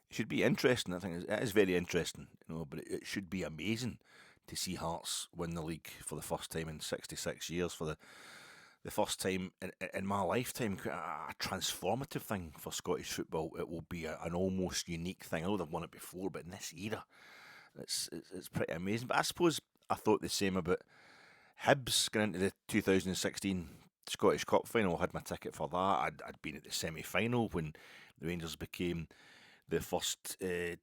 It should be interesting. I think it is very interesting, but it should be amazing to see Hearts win the league for the first time in 66 years, for the first time in my lifetime. A transformative thing for Scottish football. It will be an almost unique thing. I know they've won it before, but in this era, it's pretty amazing. But I suppose I thought the same about Hibs going into the 2016 Scottish Cup final. I had my ticket for that. I'd been at the semi-final when the Rangers became the first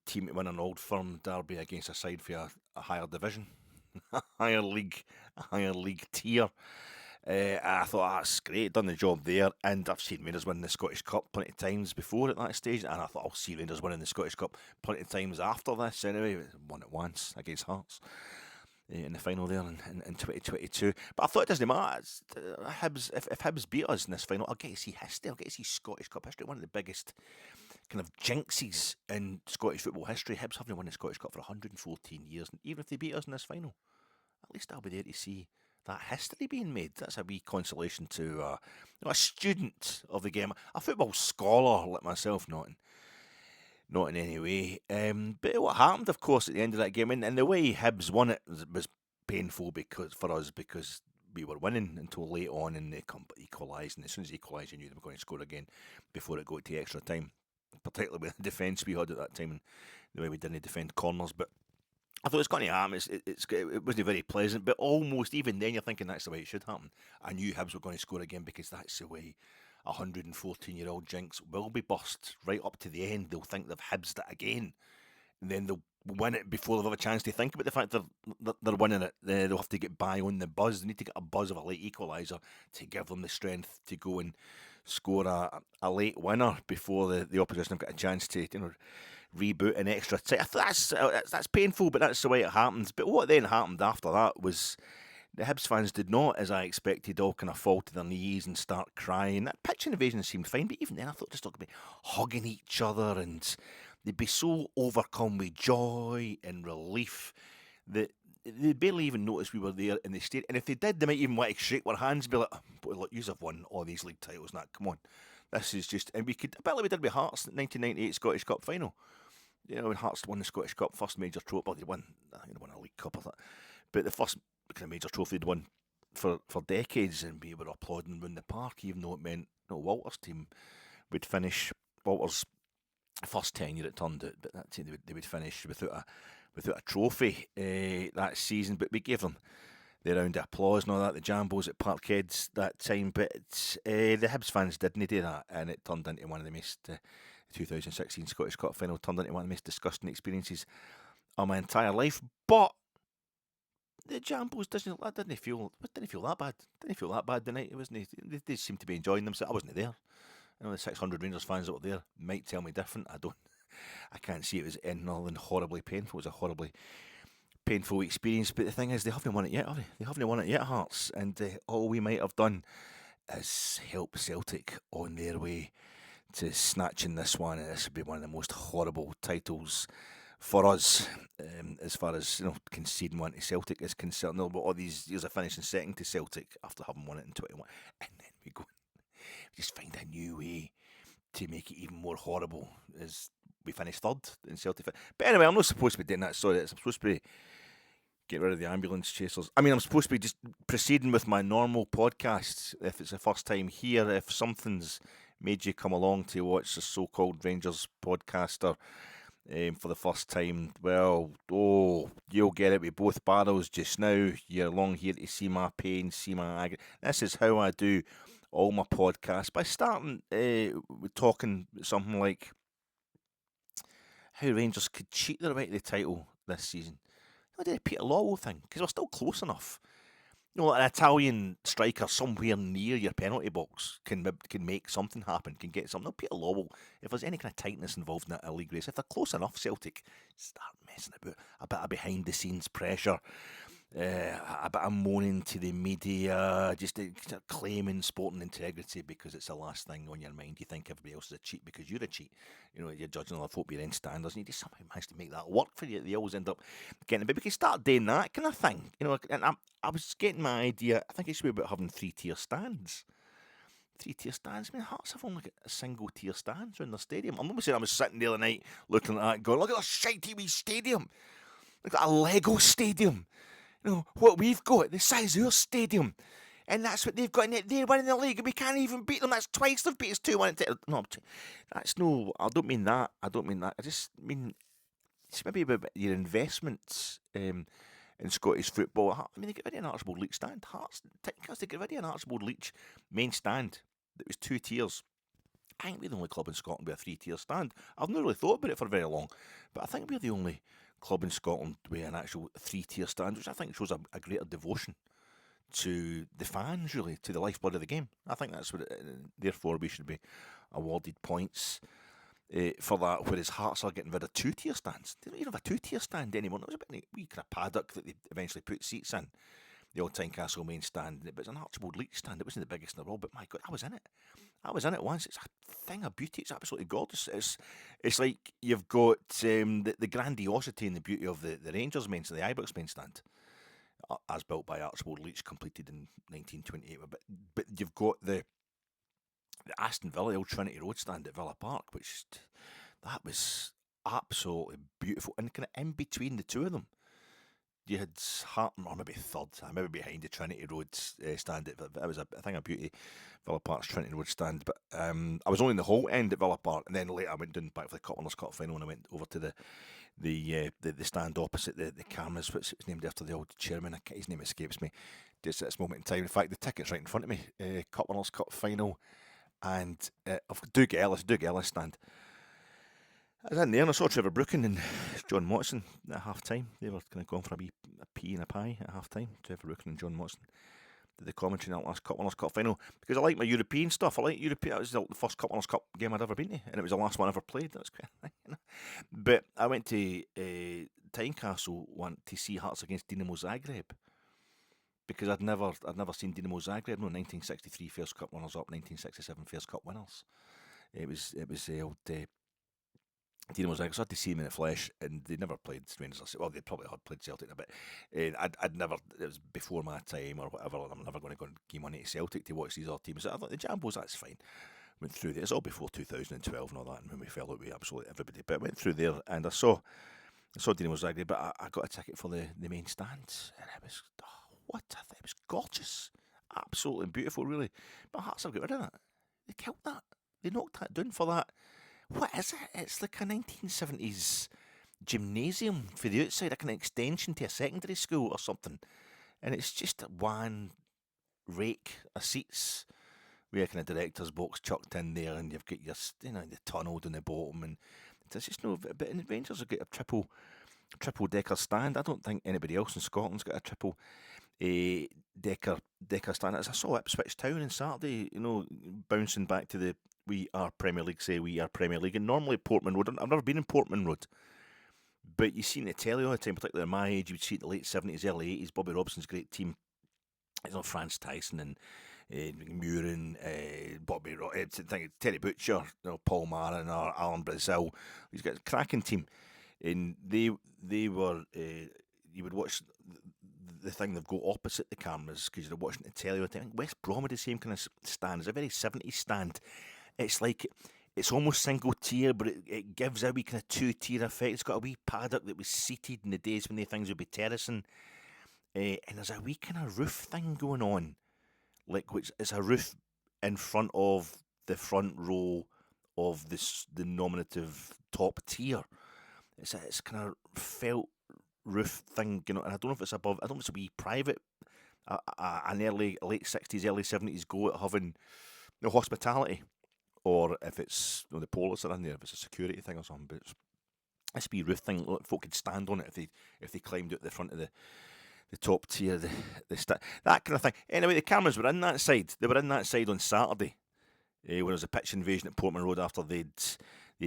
team to win an Old Firm derby against a side for a higher division, a higher league tier. I thought that's great, done the job there, and I've seen Rangers win the Scottish Cup plenty of times before at that stage, and I thought I'll see Rangers winning the Scottish Cup plenty of times after this. Anyway, won it once against Hearts in the final there in 2022. But I thought it doesn't matter. Hibs, if Hibs beat us in this final, I'll get to see history. I'll get to see Scottish Cup history. One of the biggest kind of jinxes in Scottish football history. Hibs haven't won the Scottish Cup for 114 years, and even if they beat us in this final, at least I'll be there to see that history being made. That's a wee consolation to a student of the game, a football scholar like myself, not in any way. But what happened, of course, at the end of that game, and the way Hibs won it was painful for us because we were winning until late on and they equalised. And as soon as they equalised, you knew they were going to score again before it got to extra time, particularly with the defence we had at that time and the way we didn't defend corners. But I thought it's going to happen. It wasn't very pleasant, but almost even then you're thinking that's the way it should happen. I knew Hibs were going to score again because that's the way a 114-year-old jinx will be burst right up to the end. They'll think they've Hibsed it again, and then they'll win it before they've have a chance to think about the fact they're winning it. They'll have to get by on the buzz. They need to get a buzz of a late equaliser to give them the strength to go and score a late winner before the opposition have got a chance to reboot an extra time. That's painful, but that's the way it happens. But what then happened after that was the Hibs fans did not, as I expected, all kind of fall to their knees and start crying. That pitch invasion seemed fine, but even then I thought just talking about hugging each other and they'd be so overcome with joy and relief that they barely even noticed we were there in the stadium. And if they did, they might even want to shake their hands and be like, "Boy, look, you have won all these league titles now. Come on. This is just..." And we could, a bit like we did with Hearts in the 1998 Scottish Cup final. When Hearts won the Scottish Cup, first major trophy, well, I think they won a League Cup or that. But the first kind of major trophy they'd won for decades, and we were applauding when the park, even though it meant Walter's team would finish, Walter's first tenure it turned out, but that team they would finish without a trophy that season. But we gave them the round of applause and all that, the Jambos at Parkhead that time. But the Hibs fans didn't do that, and it turned into one of the most, the 2016 Scottish Cup final turned into one of the most disgusting experiences of my entire life. But the Jambos didn't feel that bad. Didn't feel that bad the night. It wasn't. They seemed to be enjoying themselves. I wasn't there. The 600 Rangers fans that were there might tell me different. I can't see it was anything other than horribly painful. It was a horribly painful experience. But the thing is, they haven't won it yet, have they? They haven't won it yet, Hearts. And all we might have done is help Celtic on their way to snatching this one. And this would be one of the most horrible titles for us, as far as conceding one to Celtic is concerned. All these years of finishing second to Celtic after having won it in 21, and then we just find a new way to make it even more horrible as we finish third in Celtic. But anyway, I'm not supposed to be doing that. Sorry, I'm supposed to be getting rid of the ambulance chasers. I mean, I'm supposed to be just proceeding with my normal podcast. If it's the first time here, if something's made you come along to watch the so-called Rangers podcaster for the first time, well, you'll get it with both barrels just now. You're along here to see my pain, see my agony. This is how I do all my podcasts, by starting with talking something like how Rangers could cheat their way to the title this season. I did a Peter Lawwell thing, because we're still close enough. Like an Italian striker somewhere near your penalty box can make something happen, can get something. No, Peter Lawwell, if there's any kind of tightness involved in a league race, if they're close enough, Celtic start messing about. A bit of behind-the-scenes pressure, a bit of moaning to the media, just claiming sporting integrity because it's the last thing on your mind. You think everybody else is a cheat because you're a cheat. You're judging other folk by your own standards, and you just somehow manage to make that work for you. They always end up getting it. But we can start doing that kind of thing. And I was getting my idea, I think it should be about having 3-tier stands. 3-tier stands. I mean, Hearts have only got a single tier stands around their stadium. I'm not saying I was sitting the other night looking at that going, look at this shitey wee stadium. Look at a Lego stadium. You know, what we've got, the size of our stadium. And that's what they've got in it. They're winning the league and we can't even beat them. That's twice they've beat us 2-1. No, that's no, I don't mean that. I just mean, it's maybe about your investments in Scottish football. I mean, they get rid of an Archibald Leach stand. Hearts, Tynecastle, they get rid of an Archibald Leach main stand that was 2 tiers. I think we're the only club in Scotland with a 3-tier stand. I've not really thought about it for very long, but I think we're the only club in Scotland with an actual 3-tier stand, which I think shows a greater devotion to the fans, really, to the lifeblood of the game. I think that's what therefore we should be awarded points for that, whereas Hearts are getting rid of 2-tier stands. They don't even have a 2-tier stand anymore. It was a bit of a wee kind of paddock that they eventually put seats in, the old Tynecastle main stand. It was an Archibald Leach stand. It wasn't the biggest in the world, but my God, I was in it. I was in it once. It's a thing of beauty. It's absolutely gorgeous. It's like you've got the grandiosity and the beauty of the Rangers main stand, the Ibrox main stand, as built by Archibald Leach, completed in 1928. But you've got the Aston Villa, the old Trinity Road stand at Villa Park, which that was absolutely beautiful. And kind of in between the two of them, you had or maybe third, maybe behind the Trinity Road stand. It was a thing of beauty, Villa Park's Trinity Road stand. But I was only in the whole end at Villa Park, and then later I went down back for the Winners' Cup final, and I went over to the stand opposite the cameras, which is named after the old chairman. His name escapes me just at this moment in time. In fact, the ticket's right in front of me. Winners' Cup final, and Doug Ellis stand. I was in there and I saw Trevor Brooking and John Motson at half time. They were kind of going for a pea and a pie at half time. Trevor Brooking and John Motson did the commentary in that last Winners' Cup final, because I like my European stuff. I like European. That was the first Winners' Cup game I'd ever been to, and it was the last one I ever played. That was quite, you know. But I went to Tynecastle to see Hearts against Dinamo Zagreb, because I'd never seen Dinamo Zagreb. No, 1963 first cup runners up, 1967 first cup winners. It was the old Dinamo Zagreb. So I had to see them in the flesh, and they never played Rangers. Well, they probably had played Celtic a bit. I'd never. It was before my time or whatever. I'm never going to go and give money to Celtic to watch these other teams. I thought the Jambos, that's fine. Went through there. It's all before 2012 and all that, and when we fell out with absolutely everybody. But I went through there and I saw Dinamo Zagreb, but I got a ticket for the main stand, and it was it was gorgeous, absolutely beautiful, really. But Hearts have got rid of that. They killed that. They knocked that down for that. What is it? It's like a 1970s gymnasium for the outside, like an extension to a secondary school or something. And it's just one rake of seats with a kind of director's box chucked in there, and you've got your, the tunnel down the bottom, and there's just no. But in Rangers have got a triple decker stand. I don't think anybody else in Scotland's got a triple decker stand. As I saw Ipswich Town on Saturday, bouncing back to the We Are Premier League, and normally Portman Road. I've never been in Portman Road, but you see in the telly all the time, particularly at my age, you would see it in the late 70s, early 80s, Bobby Robson's great team, Franz Tyson and Murin, Terry Butcher, Paul Marin or Alan Brazil. He's got a cracking team, and they were, you would watch the thing they've got opposite the cameras, because you're watching the telly. I think West Brom had the same kind of stand. It's a very 70s stand. It's like, it's almost single tier, but it gives a wee kind of 2-tier effect. It's got a wee paddock that was seated in the days when the things would be terracing. And there's a wee kind of roof thing going on, which is a roof in front of the front row of the nominative top tier. It's kind of felt roof thing, and I don't know if it's above. I don't know if it's a wee private, an late 60s, early 70s go at having hospitality, or if it's the police are in there, if it's a security thing or something. But it's a wee roof thing. Folk could stand on it if they climbed out the front of the top tier, that kind of thing. Anyway, the cameras were in that side. They were in that side on Saturday, when there was a pitch invasion at Portman Road after they'd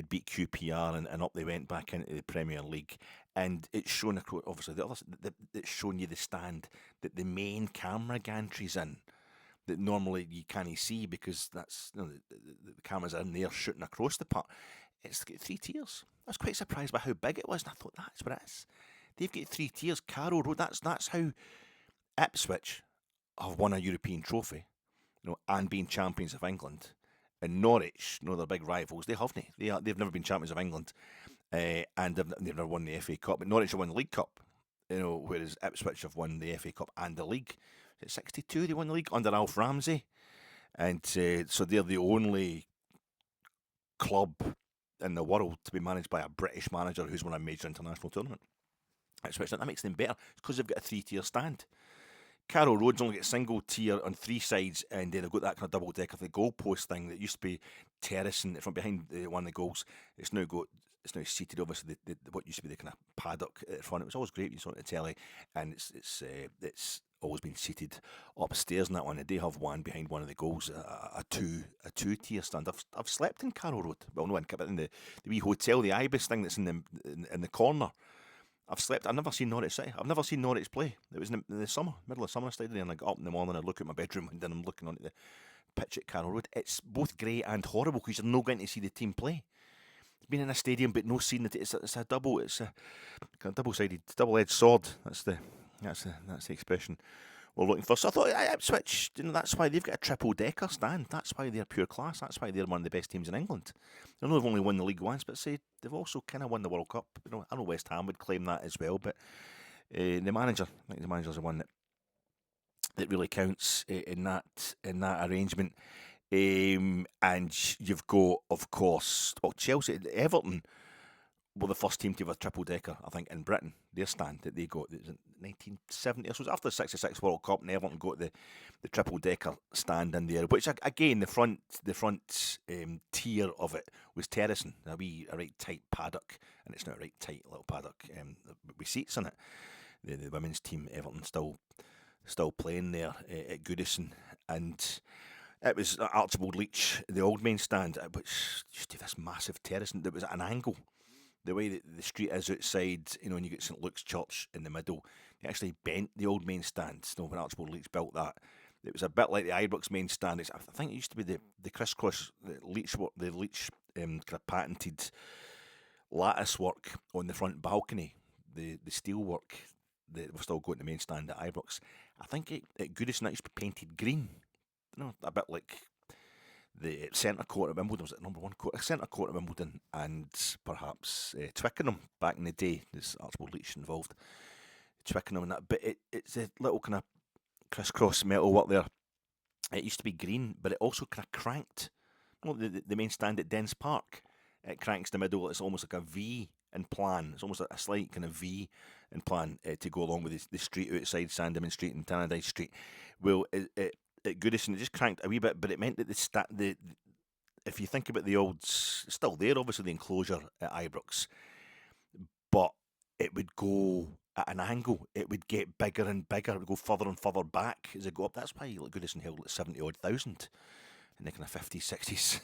beat QPR, and up they went back into the Premier League. And it's shown across, obviously, it's showing you the stand that the main camera gantry's in, that normally you can't see, because that's the cameras are in there shooting across the park. It's got 3 tiers. I was quite surprised by how big it was, and I thought, that's what it is. They've got 3 tiers. Carrow Road, that's how Ipswich have won a European trophy. and being champions of England. And Norwich, their big rivals, they haven't. They've never been champions of England, and they've never won the FA Cup. But Norwich have won the League Cup, whereas Ipswich have won the FA Cup and the league. Is it 62 they won the league under Alf Ramsey? And so they're the only club in the world to be managed by a British manager who's won a major international tournament. Ipswich, that makes them better. It's because they've got a 3-tier stand. Carrow Road's only got a single tier on 3 sides, and they've got that kind of double decker, the goalpost thing that used to be terracing from behind one of the goals. It's now seated, obviously, what used to be the kind of paddock at the front. It was always great when you saw it on the telly, and it's always been seated upstairs in that one. They have one behind one of the goals, a two-tier stand. I've slept in Carrow Road. Well, no, in the wee hotel, the Ibis thing that's in the corner. I've never seen Norwich City. I've never seen Norwich play. It was in the summer, middle of summer, I stayed there, and I got up in the morning, I look at my bedroom window, and I'm looking onto the pitch at Carrow Road. It's both great and horrible because you're not going to see the team play. Being in a stadium but no seeing it, it's a double-sided, double-edged sword. That's the expression we're looking for. So I thought Ipswich, that's why they've got a triple-decker stand. That's why they're pure class. That's why they're one of the best teams in England. I know they've only won the league once, but say they've also kind of won the World Cup. I know West Ham would claim that as well, but I think the manager's the one that really counts in that arrangement. And you've got, of course, Chelsea, Everton were the first team to have a triple-decker, I think, in Britain. Their stand that they got, it was in 1970, so it was after the 66 World Cup, and Everton got the triple-decker stand in there, which, again, the front tier of it was terracing, a right tight paddock, and it's not a right tight little paddock with seats in it. The women's team, Everton, still playing there at Goodison, and it was Archibald Leach, the old main stand, which used to have this massive terrace, and it was at an angle. The way that the street is outside, and you get St Luke's Church in the middle, they actually bent the old main stand. When Archibald Leach built that, it was a bit like the Ibrox main stand. I think it used to be the crisscross, the Leach kind of patented lattice work on the front balcony, the steel work that we're still got in the main stand at Ibrox. I think at Goodison that used to be painted green. A bit like the centre court at Wimbledon. Was it number 1 court? Centre court at Wimbledon, and perhaps Twickenham back in the day. There's Archibald Leach involved. Twickenham and that, but it's a little kind of crisscross metal work there. It used to be green, but it also kind of cranked. The main stand at Dens Park, it cranks the middle. It's almost like a V in plan. It's almost like a slight kind of V in plan to go along with the street outside Sandeman Street and Tannadice Street. Well, at Goodison, it just cranked a wee bit, but it meant that if you think about the old, still there, obviously the enclosure at Ibrox, but it would go at an angle. It would get bigger and bigger. It would go further and further back as it go up. That's why Goodison held at 70-odd thousand in the kind of 50s, 60s.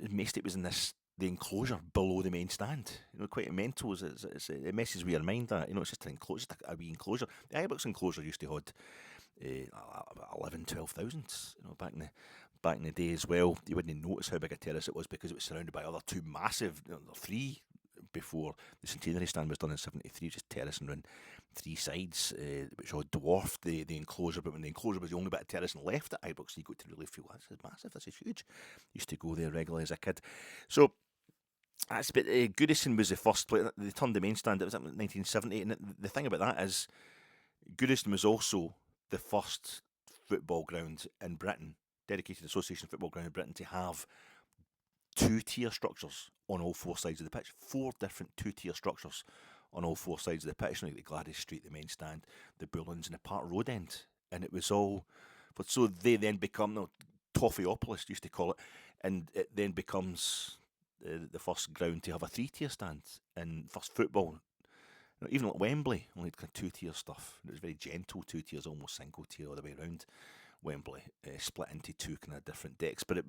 Most it was in the enclosure below the main stand. Quite mental. It messes with your mind that it's just an enclosure, just a wee enclosure. The Ibrox enclosure used to hold 11,000-12,000, back in the day as well. You wouldn't notice how big a terrace it was because it was surrounded by other two massive, 3 before the centenary stand was done in 73, just terracing around 3 sides, which all dwarfed the enclosure. But when the enclosure was the only bit of terracing left at Ibrox, you got to really feel this is massive, this is huge. Used to go there regularly as a kid. So that's but Goodison was the first place. They turned the main stand. It was in 1970, and the thing about that is Goodison was also the first football ground in Britain, dedicated association football ground in Britain, to have 2-tier structures on all 4 sides of the pitch. 4 different 2-tier structures on all 4 sides of the pitch, like the Gladys Street, the main stand, the Bullens, and the Park Road end. And it was all, but so they then become, Toffeeopolis used to call it, and it then becomes the first ground to have a 3-tier stand, and first football. Even like Wembley, only had kind of 2-tier stuff. It was very gentle 2 tiers, almost single tier all the way around. Wembley split into 2 kind of different decks, but I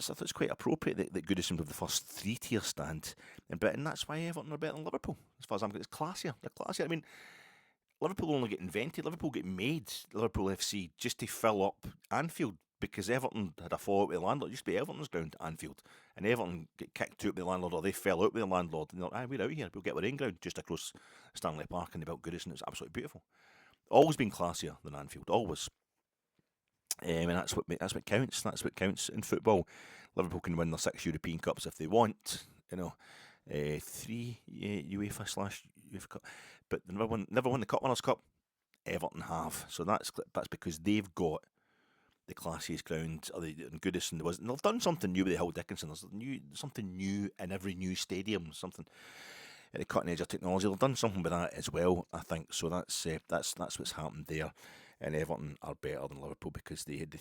thought it's quite appropriate that Goodison was the first 3-tier stand in Britain. That's why Everton are better than Liverpool, as far as I'm concerned. It's classier. They're classier. I mean, Liverpool only get invented. Liverpool get made. Liverpool FC just to fill up Anfield, because Everton had a fallout with the landlord. It used to be Everton's ground, Anfield, and Everton get kicked out with the landlord, or they fell out with the landlord, and they're like, we're out here, we'll get our own ground just across Stanley Park, and they built Goodison. It's absolutely beautiful. Always been classier than Anfield, always. And that's what counts. That's what counts in football. Liverpool can win their 6 European Cups if they want. 3 UEFA/UEFA Cup, but they never won the Cup Winners' Cup. Everton have, so that's because they've got the classiest ground, and Goodison. And they've done something new with the Hill Dickinson. There's something new in every new stadium. Something at the cutting edge of technology. They've done something with that as well, I think. So that's what's happened there. And Everton are better than Liverpool because they had the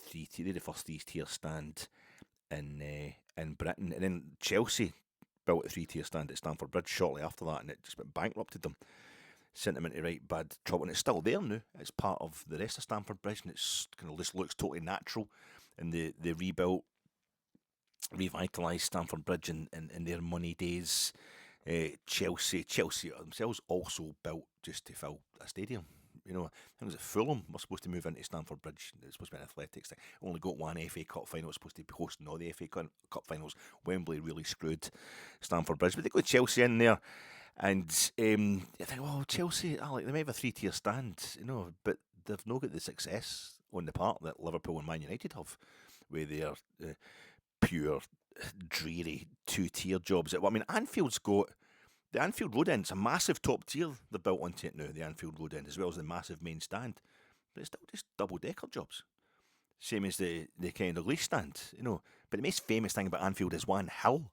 first 3-tier stand in Britain, and then Chelsea built a 3-tier stand at Stamford Bridge shortly after that, and it just bankrupted them, sent them into right bad trouble. And it's still there now. It's part of the rest of Stamford Bridge, and it's kind of just looks totally natural. And they rebuilt, revitalised Stamford Bridge in their money days. Chelsea themselves also built just to fill a stadium. I think it was at Fulham were supposed to move into Stamford Bridge. It's supposed to be an athletics thing. Only got one FA Cup final. It's supposed to be hosting all the FA Cup finals. Wembley really screwed Stamford Bridge. But they got Chelsea in there. And I think, well, Chelsea, they might have a 3-tier stand, but they've not got the success on the part that Liverpool and Man United have, with their pure, dreary 2-tier jobs. Anfield's got the Anfield Road End's a massive top tier they've built onto it now, the Anfield Road End, as well as the massive main stand. But it's still just double-decker jobs. Same as the kind of lease stand, But the most famous thing about Anfield is one hill.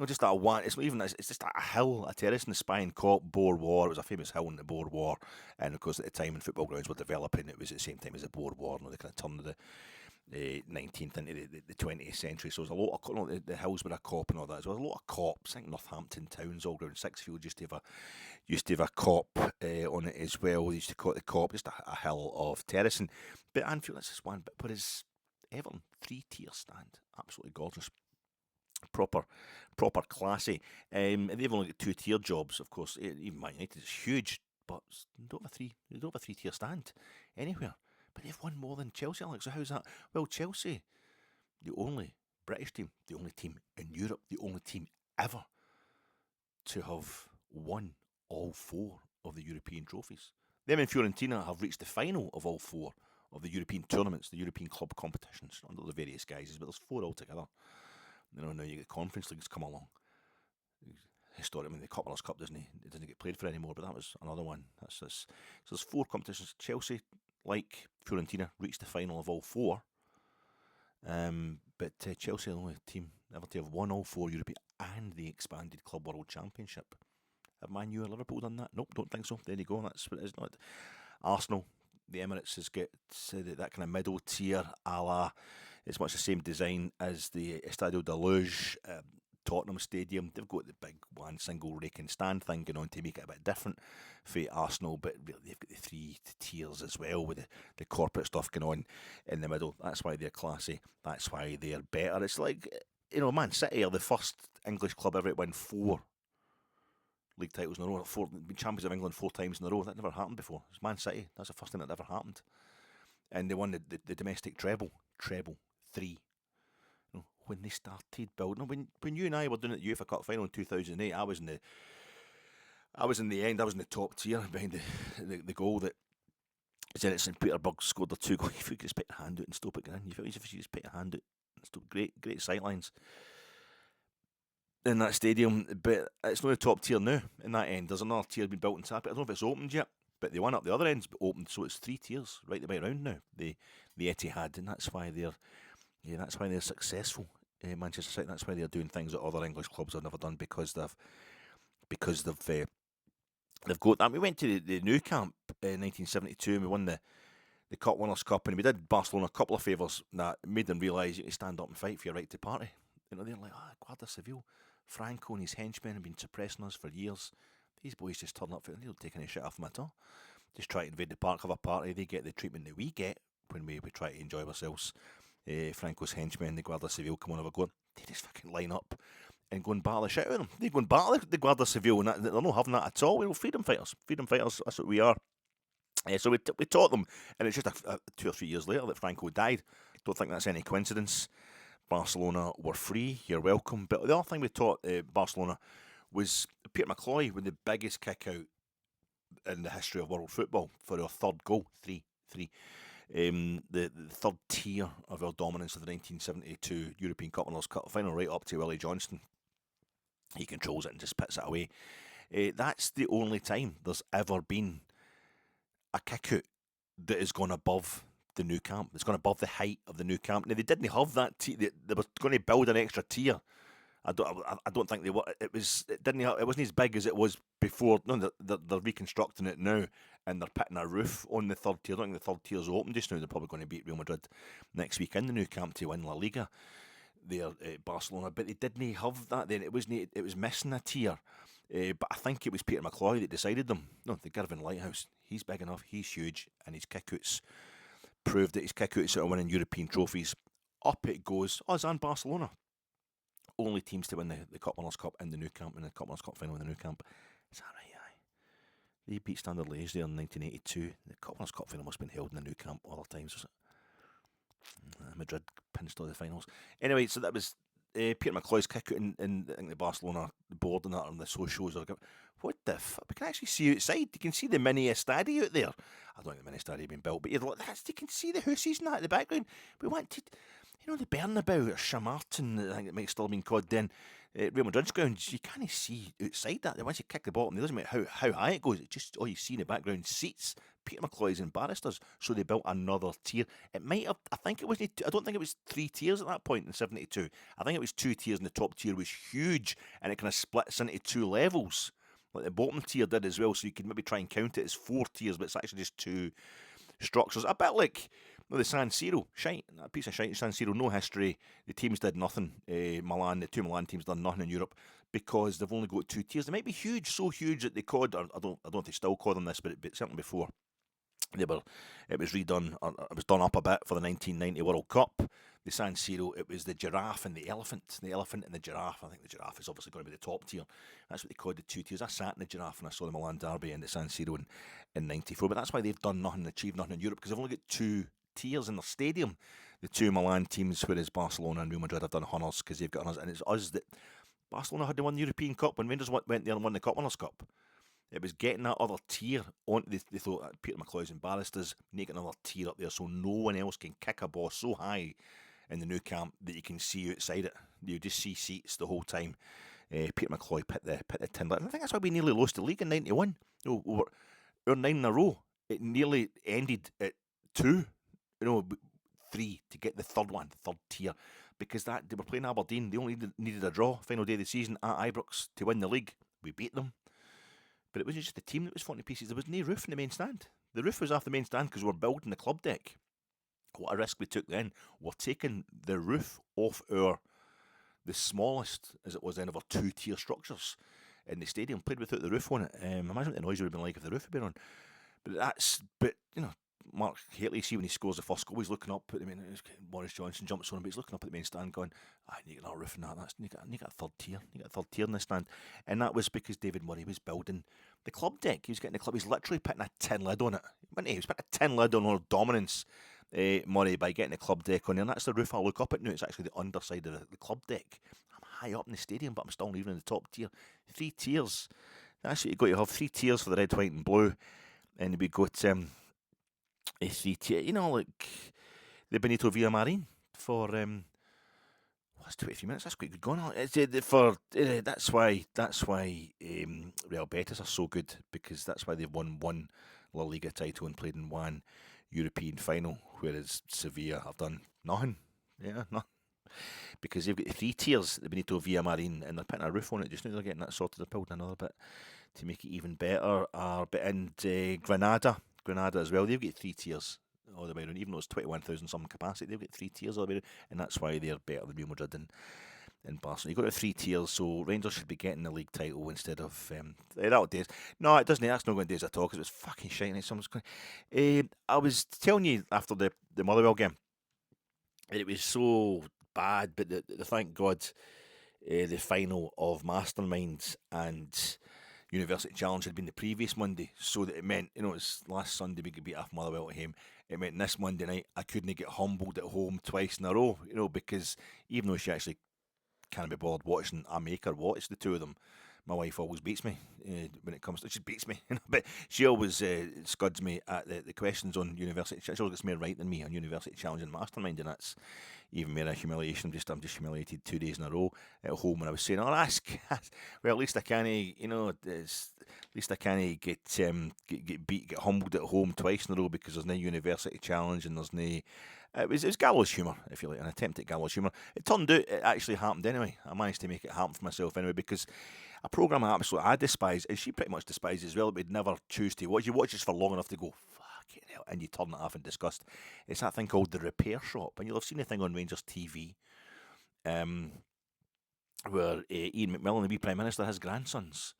Just that one. It's not even. It's just a hill, a terrace in the spine called Boer War. It was a famous hill in the Boer War, and of course at the time when football grounds were developing, it was at the same time as the Boer War. They kind of turned the 19th into the 20th century. So there was a lot of the hills with a cop and all that. So there was a lot of cops. I think Northampton Towns, all around Sixfield, used to have a cop on it as well. They used to call it the cop, just a hill of terracing. But Anfield, that's just one bit. But it's Everton 3-tier stand, absolutely gorgeous. Proper classy. They've only got 2-tier jobs, of course. Even Man United is huge, but they don't have a 3-tier stand anywhere. But they've won more than Chelsea, Alex. So how's that? Well, Chelsea, the only British team, the only team in Europe, the only team ever to have won all 4 of the European trophies. Them and Fiorentina have reached the final of all 4 of the European tournaments, the European club competitions, under the various guises, but there's 4 altogether. Now you get Conference Leagues come along. Historically, the Cup Winners' Cup doesn't get played for anymore, but that was another one. So there's 4 competitions. Chelsea, like Fiorentina, reached the final of all 4. But Chelsea are the only team ever to have won all 4 European and the expanded Club World Championship. Have Man U or Liverpool done that? Nope, don't think so. There you go. That's what it is. Not Arsenal. The Emirates has got that kind of middle tier, a la. It's much the same design as the Estadio da Luz, Tottenham Stadium. They've got the big one single rake and stand thing going on to make it a bit different for Arsenal, but really they've got the 3 tiers as well with the corporate stuff going on in the middle. That's why they're classy. That's why they're better. It's like, Man City are the first English club ever to win 4 league titles in a row. 4, been champions of England 4 times in a row. That never happened before. It's Man City. That's the first time that ever happened. And they won the domestic treble 3. When they started building, when you and I were doing the UEFA Cup final in 2008, I was in the end. I was in the top tier behind the goal that Zenit St Petersburg scored their 2 goals. If you could just put your hand out and stop it in, you felt as if you just put your hand out and stop. Great sightlines in that stadium, but it's not the top tier now. In that end, there's another tier been built in Tapit. I don't know if it's opened yet, but the one up the other end's opened, so it's 3 tiers right the way around now. The H.E.A, and that's why they're successful. Manchester City. That's why they're doing things that other English clubs have never done, because they've got that. We went to the Nou Camp in 1972 and we won the Cup Winners' Cup, and we did Barcelona a couple of favours that made them realise you can stand up and fight for your right to party. They're like, Guardia Civil, Franco and his henchmen have been suppressing us for years. These boys just turn up, they don't take any shit off them at all. Just try to invade the park, have a party. They get the treatment that we get when we try to enjoy ourselves. Franco's henchmen, the Guardia Civil, come on over going, they just fucking line up and go and battle the shit out of them. They go and battle the Guardia Civil, and they're not having that at all. Freedom fighters, that's what we are. So we taught them, and it's just 2 or 3 years later that Franco died. Don't think that's any coincidence. Barcelona were free, you're welcome. But the other thing we taught Barcelona was Peter McCloy with the biggest kick out in the history of world football for our 3rd goal, 3-3. the third tier of our dominance of the 1972 European Cup Winners' Cup final, right up to Willie Johnston. He controls it and just puts it away. That's the only time there's ever been a kick-out that has gone above the new camp. It's gone above the height of the new camp. Now, they didn't have that tier. They were going to build an extra tier. I don't think they were. It wasn't as big as it was before. No, they're reconstructing it now, and they're putting a roof on the third tier. I don't think the third tier's open just now. They're probably going to beat Real Madrid next week in the new camp to win La Liga. There at Barcelona, but they didn't have that then. It was missing a tier. But I think it was Peter McCloy that decided them. No, the Girvan Lighthouse. He's big enough. He's huge, and his kickouts proved that his kickouts are winning European trophies. Up it goes. Us and Barcelona. Only teams to win the Cup Winners' Cup in the new camp, in the Cup Winners' Cup final in the new camp. Is that right? Aye. They beat Standard Liège there in 1982. The Cup Winners' Cup final must have been held in the new camp other times, was it? Madrid pinched all the finals. Anyway, so that was Peter McCloy's kick out in the Barcelona board and that on the socials. What the fuck? We can actually see outside. You can see the mini Estadio out there. I don't think the mini Estadio had been built, but you can see the houses and that in the background. We went to, the Bernabeu or Chamartin, I think it might still have been called then. Real Madrid's grounds, you can't see outside that. Once you kick the bottom, it doesn't matter how high it goes. It's just all you see in the background, seats. Peter McCloy's and barristers, so they built another tier. It might have, I don't think it was 3 tiers at that point in 72. I think it was 2 tiers, and the top tier was huge, and it kind of splits into 2 levels, like the bottom tier did as well, so you could maybe try and count it as 4 tiers, but it's actually just 2 structures. A bit like the San Siro, a piece of shite. San Siro, no history. The teams did nothing. The 2 Milan teams done nothing in Europe because they've only got 2 tiers. They might be huge, so huge that they could, or I don't know if they still call them this, but certainly before. It was redone, or it was done up a bit for the 1990 World Cup. The San Siro, it was the giraffe and the elephant. The elephant and the giraffe. I think the giraffe is obviously going to be the top tier. That's what they called the 2 tiers. I sat in the giraffe and I saw the Milan derby in the San Siro in 94. But that's why they've done nothing, achieved nothing in Europe, because they've only got 2 tiers in their stadium. The 2 Milan teams, whereas Barcelona and Real Madrid have done honours because they've got honours. And it's us that Barcelona had to win the European Cup when Rangers went there and won the Cup Winners' Cup. It was getting that other tier on. They thought Peter McCloy's and barristers make another tier up there so no one else can kick a ball so high in the new camp that you can see outside it. You just see seats the whole time. Peter McCloy put the tin lid. And I think that's why we nearly lost the league in 91. Our 9 in a row, it nearly ended at 2, 3 to get the third one, the third tier, because they were playing Aberdeen. They only needed a draw final day of the season at Ibrox to win the league. We beat them. But it wasn't just the team that was falling to pieces. There was no roof in the main stand. The roof was off the main stand because we were building the club deck. What a risk we took then. We're taking the roof off the smallest, as it was then, of our 2-tier structures in the stadium. Played without the roof on it. Imagine what the noise would have been like if the roof had been on. But Mark H.E.A, see when he scores the first goal, he's looking up at the main. Boris Johnson jumps on him, but he's looking up at the main stand, going, "I need to get a roof in that. You got a third tier. You got a third tier in the stand." And that was because David Murray was building the club deck. He was getting the club. He's literally putting a tin lid on it. He was putting a tin lid on our dominance, Murray, by getting the club deck on there. And that's the roof I look up at now. It's actually the underside of the club deck. I'm high up in the stadium, but I'm still even in the top tier. 3 tiers. That's what you got. You have 3 tiers for the red, white, and blue, and we got a 3 tier. Like the Benito Villamarin for what's 23 minutes? That's quite good going on. That's why Real Betis are so good, because that's why they've won 1 La Liga title and played in 1 European final, whereas Sevilla have done nothing. Yeah, nothing. Because they've got 3 tiers, the Benito Villamarin, and they're putting a roof on it just now. They're getting that sorted. They're building another bit to make it even better. Granada as well, they've got 3 tiers all the way around. Even though it's 21,000 some capacity, they've got 3 tiers all the way around, and that's why they're better than Real Madrid and Barcelona. You've got the 3 tiers, so Rangers should be getting the league title instead of that'll days. No, it doesn't. That's not going to days at all, because it was fucking shiny. I was telling you after the Motherwell game, it was so bad, but thank God, the final of Masterminds and University Challenge had been the previous Monday, so that it meant, it's last Sunday we could beat off Motherwell at home. It meant this Monday night I couldn't get humbled at home twice in a row, because even though she actually can't be bothered watching, I make her watch the 2 of them. My wife always beats me when it comes to... She beats me, but she always scuds me at the questions on University... She always gets more right than me on University Challenge and Mastermind, and that's even more a humiliation. I'm just humiliated 2 days in a row at home when I was saying, oh, well, at least I can't, at least I can't get beat, get humbled at home twice in a row because there's no University Challenge and there's no... It was gallows humour, if you like, an attempt at gallows humour. It turned out it actually happened anyway. I managed to make it happen for myself anyway, because a programme I despise, and she pretty much despises as well, but we'd never choose to watch. You watch this for long enough to go, fucking hell, and you turn it off in disgust. It's that thing called The Repair Shop, and you'll have seen the thing on Rangers TV, where Ian McMillan, the wee Prime Minister, his grandsons,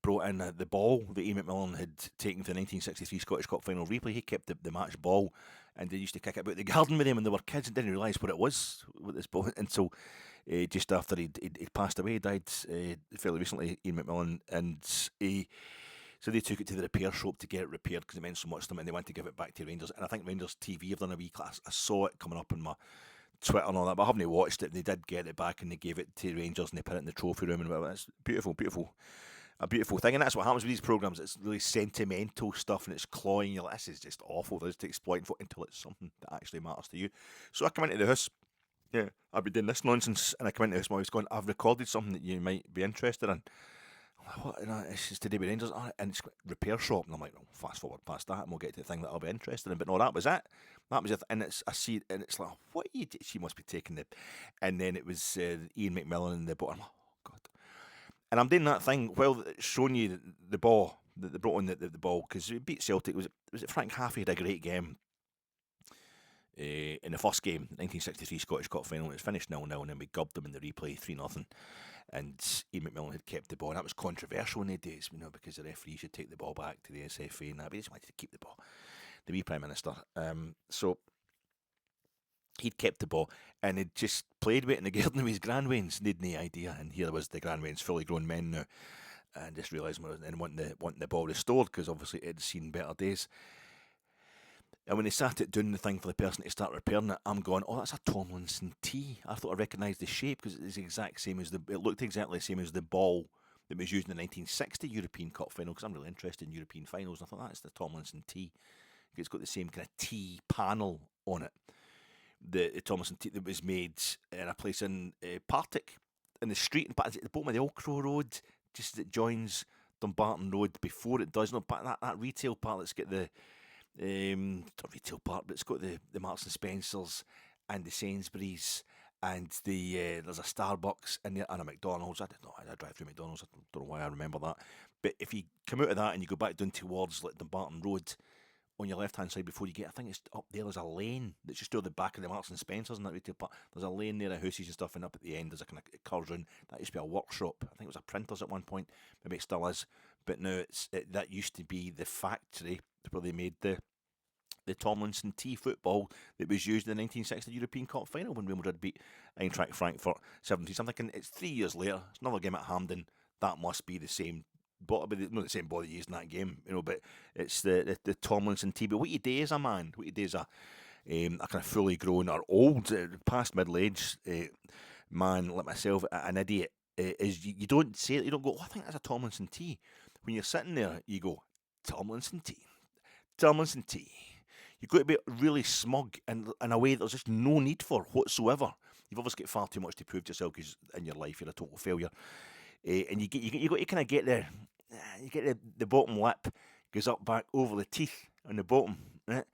brought in the ball that Ian McMillan had taken for the 1963 Scottish Cup final replay. He kept the match ball, and they used to kick it about the garden with him, and they were kids and didn't realise what it was with this ball until just after he'd passed away. He died fairly recently, Ian McMillan, and so they took it to the repair shop to get it repaired because it meant so much to them, and they went to give it back to Rangers. And I think Rangers TV have done a wee class. I saw it coming up on my Twitter and all that, but I haven't watched it. They did get it back, and they gave it to Rangers, and they put it in the trophy room, and whatever. It's beautiful, beautiful. A beautiful thing, and that's what happens with these programmes. It's really sentimental stuff, and it's cloying. You're like, this is just awful. This to exploit until it's something that actually matters to you. So I come into the house, I've been doing this nonsense, and I come into the house, my wife's going, I've recorded something that you might be interested in. I'm like, what? And it's just today with Rangers, and it's Repair Shop, and I'm like, well, fast forward past that, and we'll get to the thing that I'll be interested in. But no, that was it. That was it, and I see it, and it's like, what you? She must be taking the, and then it was Ian McMillan in the bottom. Oh God. And I'm doing that thing while showing you the ball, that they brought on the ball, because we beat Celtic. Was it Frank Haffey had a great game in the first game, 1963 Scottish Cup final. It was finished 0-0, and then we gubbed them in the replay 3-0. And Ian McMillan had kept the ball, and that was controversial in the days, because the referee should take the ball back to the SFA, and that, but he just wanted to keep the ball, the wee Prime Minister. So he'd kept the ball, and he'd just played with it in the garden with his grandwains. They'd no idea, and here was the grandwains, fully grown men now, and just realised and wanting the ball restored, because obviously it had seen better days. And when they started doing the thing for the person to start repairing it, I'm going, oh, that's a Tomlinson tee. I thought I recognised the shape, because it's the exact same as it looked exactly the same as the ball that was used in the 1960 European Cup final, because I'm really interested in European finals. And I thought, that's the Tomlinson tee. It's got the same kind of T panel on it. The Tomlinson tee that was made in a place in Partick, in the street, at the bottom of the Old Crow Road, just as it joins Dumbarton Road before it does. That retail part that's got the not retail part, but it's got the Marks and Spencers and the Sainsbury's, and there's a Starbucks and a McDonald's. I drive through McDonald's. I don't know why I remember that. But if you come out of that and you go back down towards like Dumbarton Road, on your left hand side before you get, I think it's up there's a lane that's just through the back of the Marks and Spencers and that retail part. There's a lane there of houses and stuff, and up at the end there's a kind of, it curves round. That used to be a workshop. I think it was a printer's at one point. Maybe it still is, but now that used to be the factory where they made the Tomlinson tee football that was used in the 1960 European Cup final when Wimbledon beat Eintracht Frankfurt 7-3. I'm thinking, it's 3 years later. It's another game at Hampden. That must be the same. Not the same body used in that game, but it's the Tomlinson tee. But what you do as a man, what you do as a kind of fully grown or old, past middle age man like myself, an idiot, is you don't say it. You don't go, oh, I think that's a Tomlinson tee. When you're sitting there, you go, Tomlinson tee, Tomlinson tee. You've got to be really smug in a way that there's just no need for whatsoever. You've obviously got far too much to prove to yourself because in your life you're a total failure. And you got to kind of get the bottom lip goes up back over the teeth on the bottom, right?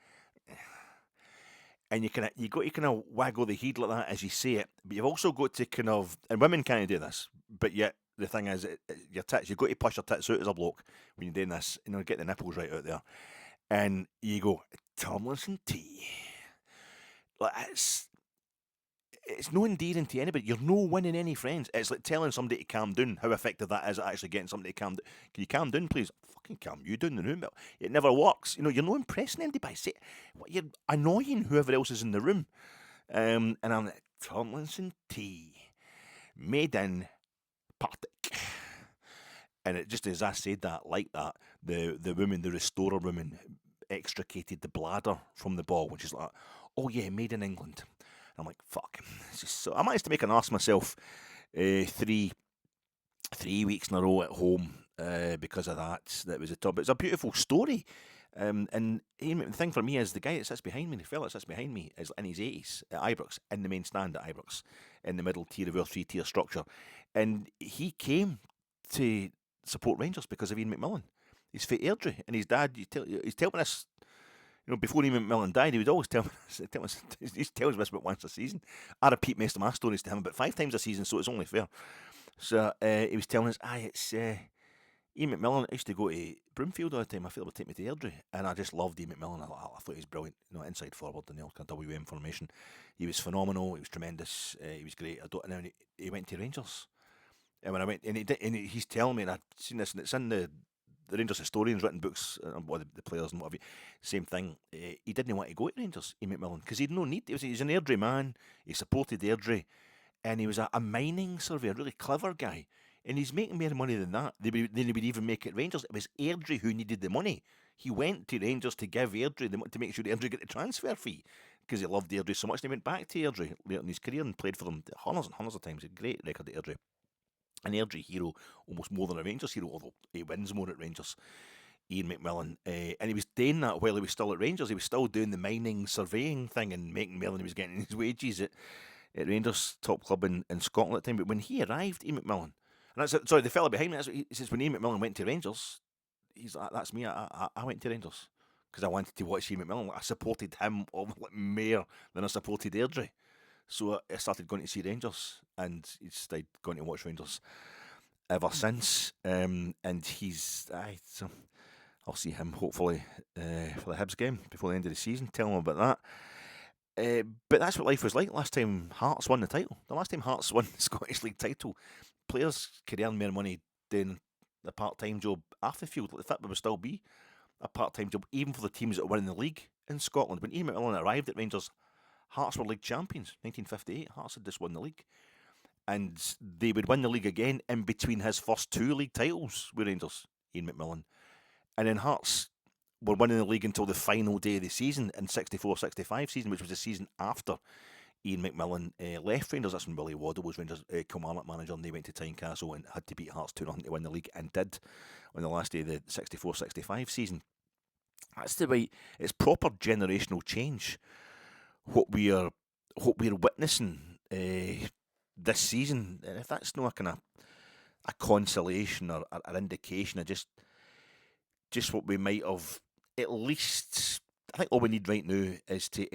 And you got to kind of waggle the head like that as you say it. But you've also got to kind of, and women can't do this, but yet the thing is, your tits, you've got to push your tits out as a bloke when you're doing this, get the nipples right out there. And you go, Tomlinson tee. Like, it's no endearing to anybody. You're no winning any friends. It's like telling somebody to calm down. How effective that is at actually getting somebody to calm down. Can you calm down, please? Fucking calm you down the room. It never works. You're not impressing anybody. You're annoying whoever else is in the room. And I'm like, Tomlinson tee. Made in Partick. And it just as I said that, like that, the woman, the restorer woman, extricated the bladder from the ball, which is like, oh yeah, made in England. And I'm like, fuck. It's just so I managed to make an arse myself three 3 weeks in a row at home because of that. That was a top. It's a beautiful story. And the thing for me is the guy that sits behind me, the fella that sits behind me, is in his 80s at Ibrox, in the main stand at Ibrox, in the middle tier of our 3-tier structure. And he came to support Rangers because of Ian McMillan. He's for Airdrie, and his dad, he's telling us, before Ian McMillan died, he would always he's telling us about once a season. I repeat most of my stories to him about 5 times a season, so it's only fair. So he was telling us, it's Ian McMillan. I used to go to Broomfield all the time. My father would take me to Airdrie, and I just loved Ian McMillan. I thought he was brilliant, inside forward in the kind of WM formation. He was phenomenal. He was tremendous. He was great. And then he went to Rangers, and when I went, he's telling me, and I've seen this, and it's in the Rangers historians written books, the players and whatever. Same thing. He didn't want to go to Rangers, Ian McMillan, because he had no need. He's an Airdrie man. He supported Airdrie, and he was a mining surveyor, a really clever guy. And he's making more money than that. Than he would even make at Rangers. It was Airdrie who needed the money. He went to Rangers to give Airdrie to make sure Airdrie got the transfer fee, because he loved Airdrie so much. And he went back to Airdrie later in his career and played for them hundreds and hundreds of times. A great record at Airdrie. An Airdrie hero, almost more than a Rangers hero, although he wins more at Rangers. Ian McMillan, and he was doing that while he was still at Rangers. He was still doing the mining surveying thing and making more than he was getting his wages at Rangers, top club in Scotland at the time. But when he arrived, Ian McMillan, and the fella behind me, he says, when Ian McMillan went to Rangers, he's like, that's me. I went to Rangers because I wanted to watch Ian McMillan. I supported him more than I supported Airdrie. So I started going to see Rangers, and he started going to watch Rangers ever since. And so I'll see him hopefully for the Hibs game before the end of the season. Tell him about that. But that's what life was like last time Hearts won the title. The last time Hearts won the Scottish League title, players could earn more money doing a part-time job off the field. Like, that would still be a part-time job, even for the teams that are winning the league in Scotland. When Ian McMillan arrived at Rangers, Hearts were league champions, 1958. Hearts had just won the league. And they would win the league again in between his first 2 league titles with Rangers, Ian McMillan. And then Hearts were winning the league until the final day of the season in 64-65 season, which was the season after Ian McMillan left Rangers. That's when Willie Waddle was Rangers Kilmarnock manager, and they went to Tynecastle and had to beat Hearts 2-0 to win the league, and did on the last day of the 64-65 season. That's the way. It's proper generational change. What we're witnessing this season, and if that's not a consolation or an indication of just what we might have, at least, I think all we need right now is to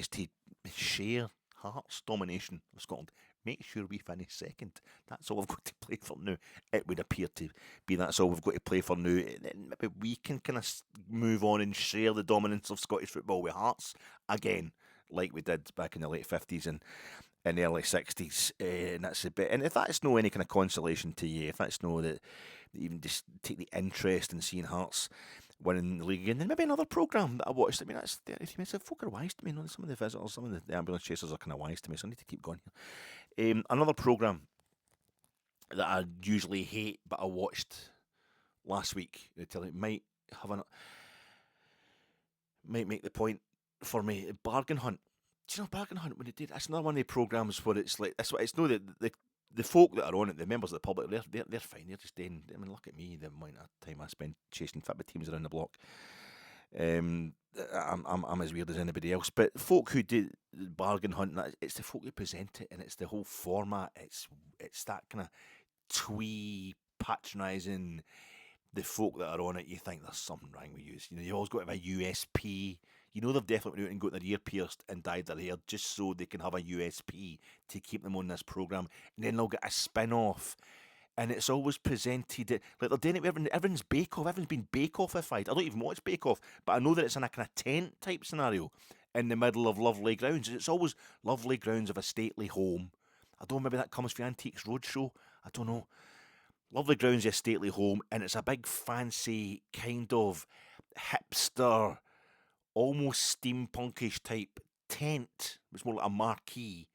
share Hearts' domination of Scotland. Make sure we finish second. That's all we've got to play for now. It would appear to be that's all we've got to play for now. Then maybe we can kind of move on and share the dominance of Scottish football with Hearts again, like we did back in the late 50s and early 60s. And that's a bit. And if that's no any kind of consolation to you, if that's no that even just take the interest in seeing Hearts winning the league again, then maybe another programme that I watched. I mean, that's 30 minutes. Folk are wise to me. Some of the visitors, some of the ambulance chasers are kind of wise to me, so I need to keep going here. Another programme that I usually hate, but I watched last week. It might make the point for me. Bargain Hunt. Do you know Bargain Hunt when it did? That's another one of the programmes where it's like that's what it's no the folk that are on it, the members of the public, they're fine. They're just doing. I mean, look at me. The amount of time I spend chasing football teams around the block. I'm as weird as anybody else. But folk who do Bargain Hunt, it's the folk who present it, and it's the whole format. It's that kind of twee patronising. The folk that are on it, you think there's something wrong with you. You always got to have a USP. They've definitely went and got their ear pierced and dyed their hair just so they can have a USP to keep them on this programme. And then they'll get a spin-off. And it's always presented like they're doing it with everyone's Bake-Off. Everyone's been Bake-Offified. I don't even watch Bake-Off, but I know that it's in a kind of tent type scenario in the middle of lovely grounds. It's always lovely grounds of a stately home. I don't know, maybe that comes from Antiques Roadshow. I don't know. Lovely grounds of a stately home, and it's a big fancy kind of hipster, almost steampunkish type tent. It's more like a marquee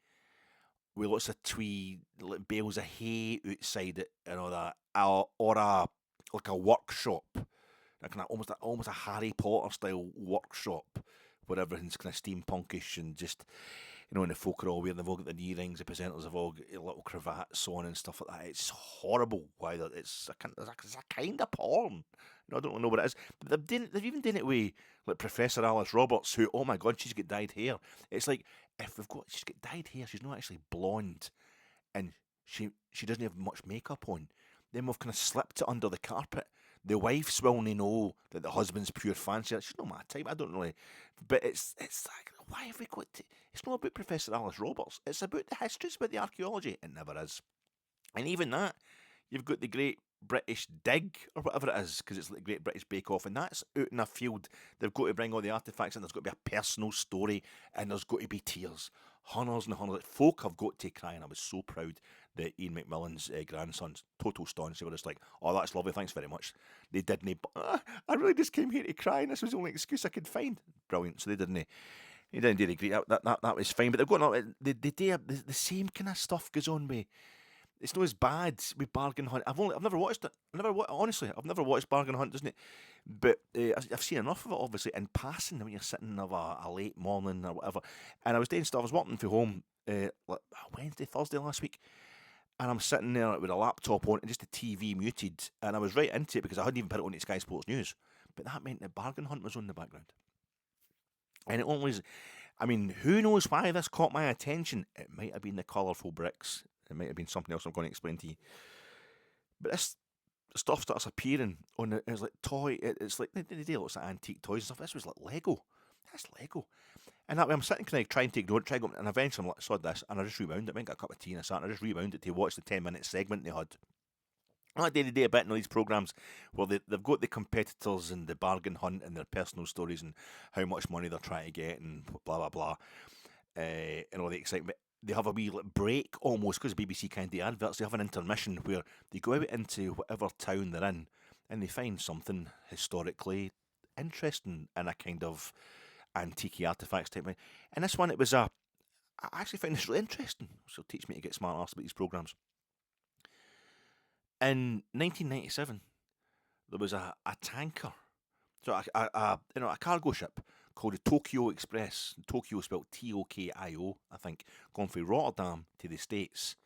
with lots of twee like bales of hay outside it and all that, or a workshop, almost a Harry Potter style workshop where everything's kind of steampunkish and just And the folk are all wearing, they've all got the knee rings, the presenters have all got little cravats on and stuff like that. It's horrible. Why it's a kind of porn. I don't know what it is. But they've even done it with like Professor Alice Roberts, who, oh my God, she's got dyed hair. It's like, if she's got dyed hair, she's not actually blonde, and she doesn't have much makeup on. Then we've kind of slipped it under the carpet. The wife's will know that the husband's pure fancy. She's not my type. I don't really. But it's like, why have we got to? It's not about Professor Alice Roberts. It's about the history. It's about the archaeology. It never is. And even that, you've got the Great British Dig, or whatever it is, because it's like the Great British Bake Off, and that's out in a field. They've got to bring all the artefacts in. There's got to be a personal story, and there's got to be tears. Hunters and hunters. Folk have got to cry, and I was so proud that Ian McMillan's grandsons, total staunch, they were just like, oh, that's lovely, thanks very much. They didn't, I really just came here to cry, and this was the only excuse I could find. Brilliant. So they didn't do the great. That was fine, but they've got the same kind of stuff goes on with. It's not as bad with Bargain Hunt. I've never watched it. Honestly, I've never watched Bargain Hunt, doesn't it? But I've seen enough of it, obviously, in passing when you're sitting of a late morning or whatever. And I was doing stuff. I was working from home like Wednesday, Thursday last week, and I'm sitting there with a laptop on and just the TV muted, and I was right into it because I hadn't even put it on to Sky Sports News. But that meant that Bargain Hunt was on in the background. And it always, I mean, who knows why this caught my attention? It might have been the colourful bricks. It might have been something else I'm going to explain to you. But this stuff starts appearing on it's like toy. It's like the deal. It's like antique toys and stuff. This was like Lego. That's Lego. And that way I'm sitting kind of trying to ignore it, and eventually I'm like, saw this, and I just rewound it. I went and got a cup of tea and I sat and I just rewound it to watch the 10-minute segment they had. I like day-to-day a bit in all these programmes where they've got the competitors and the bargain hunt and their personal stories and how much money they're trying to get and blah, blah, blah, and all the excitement. They have a wee break almost, because BBC kind of adverts. They have an intermission where they go out into whatever town they're in and they find something historically interesting in a kind of antique artifacts type thing. And this one, I actually found this really interesting. So teach me to get smart arse about these programmes. In 1997, there was a tanker, so a cargo ship called the Tokyo Express. Tokyo spelled Tokio, I think, going from Rotterdam to the States,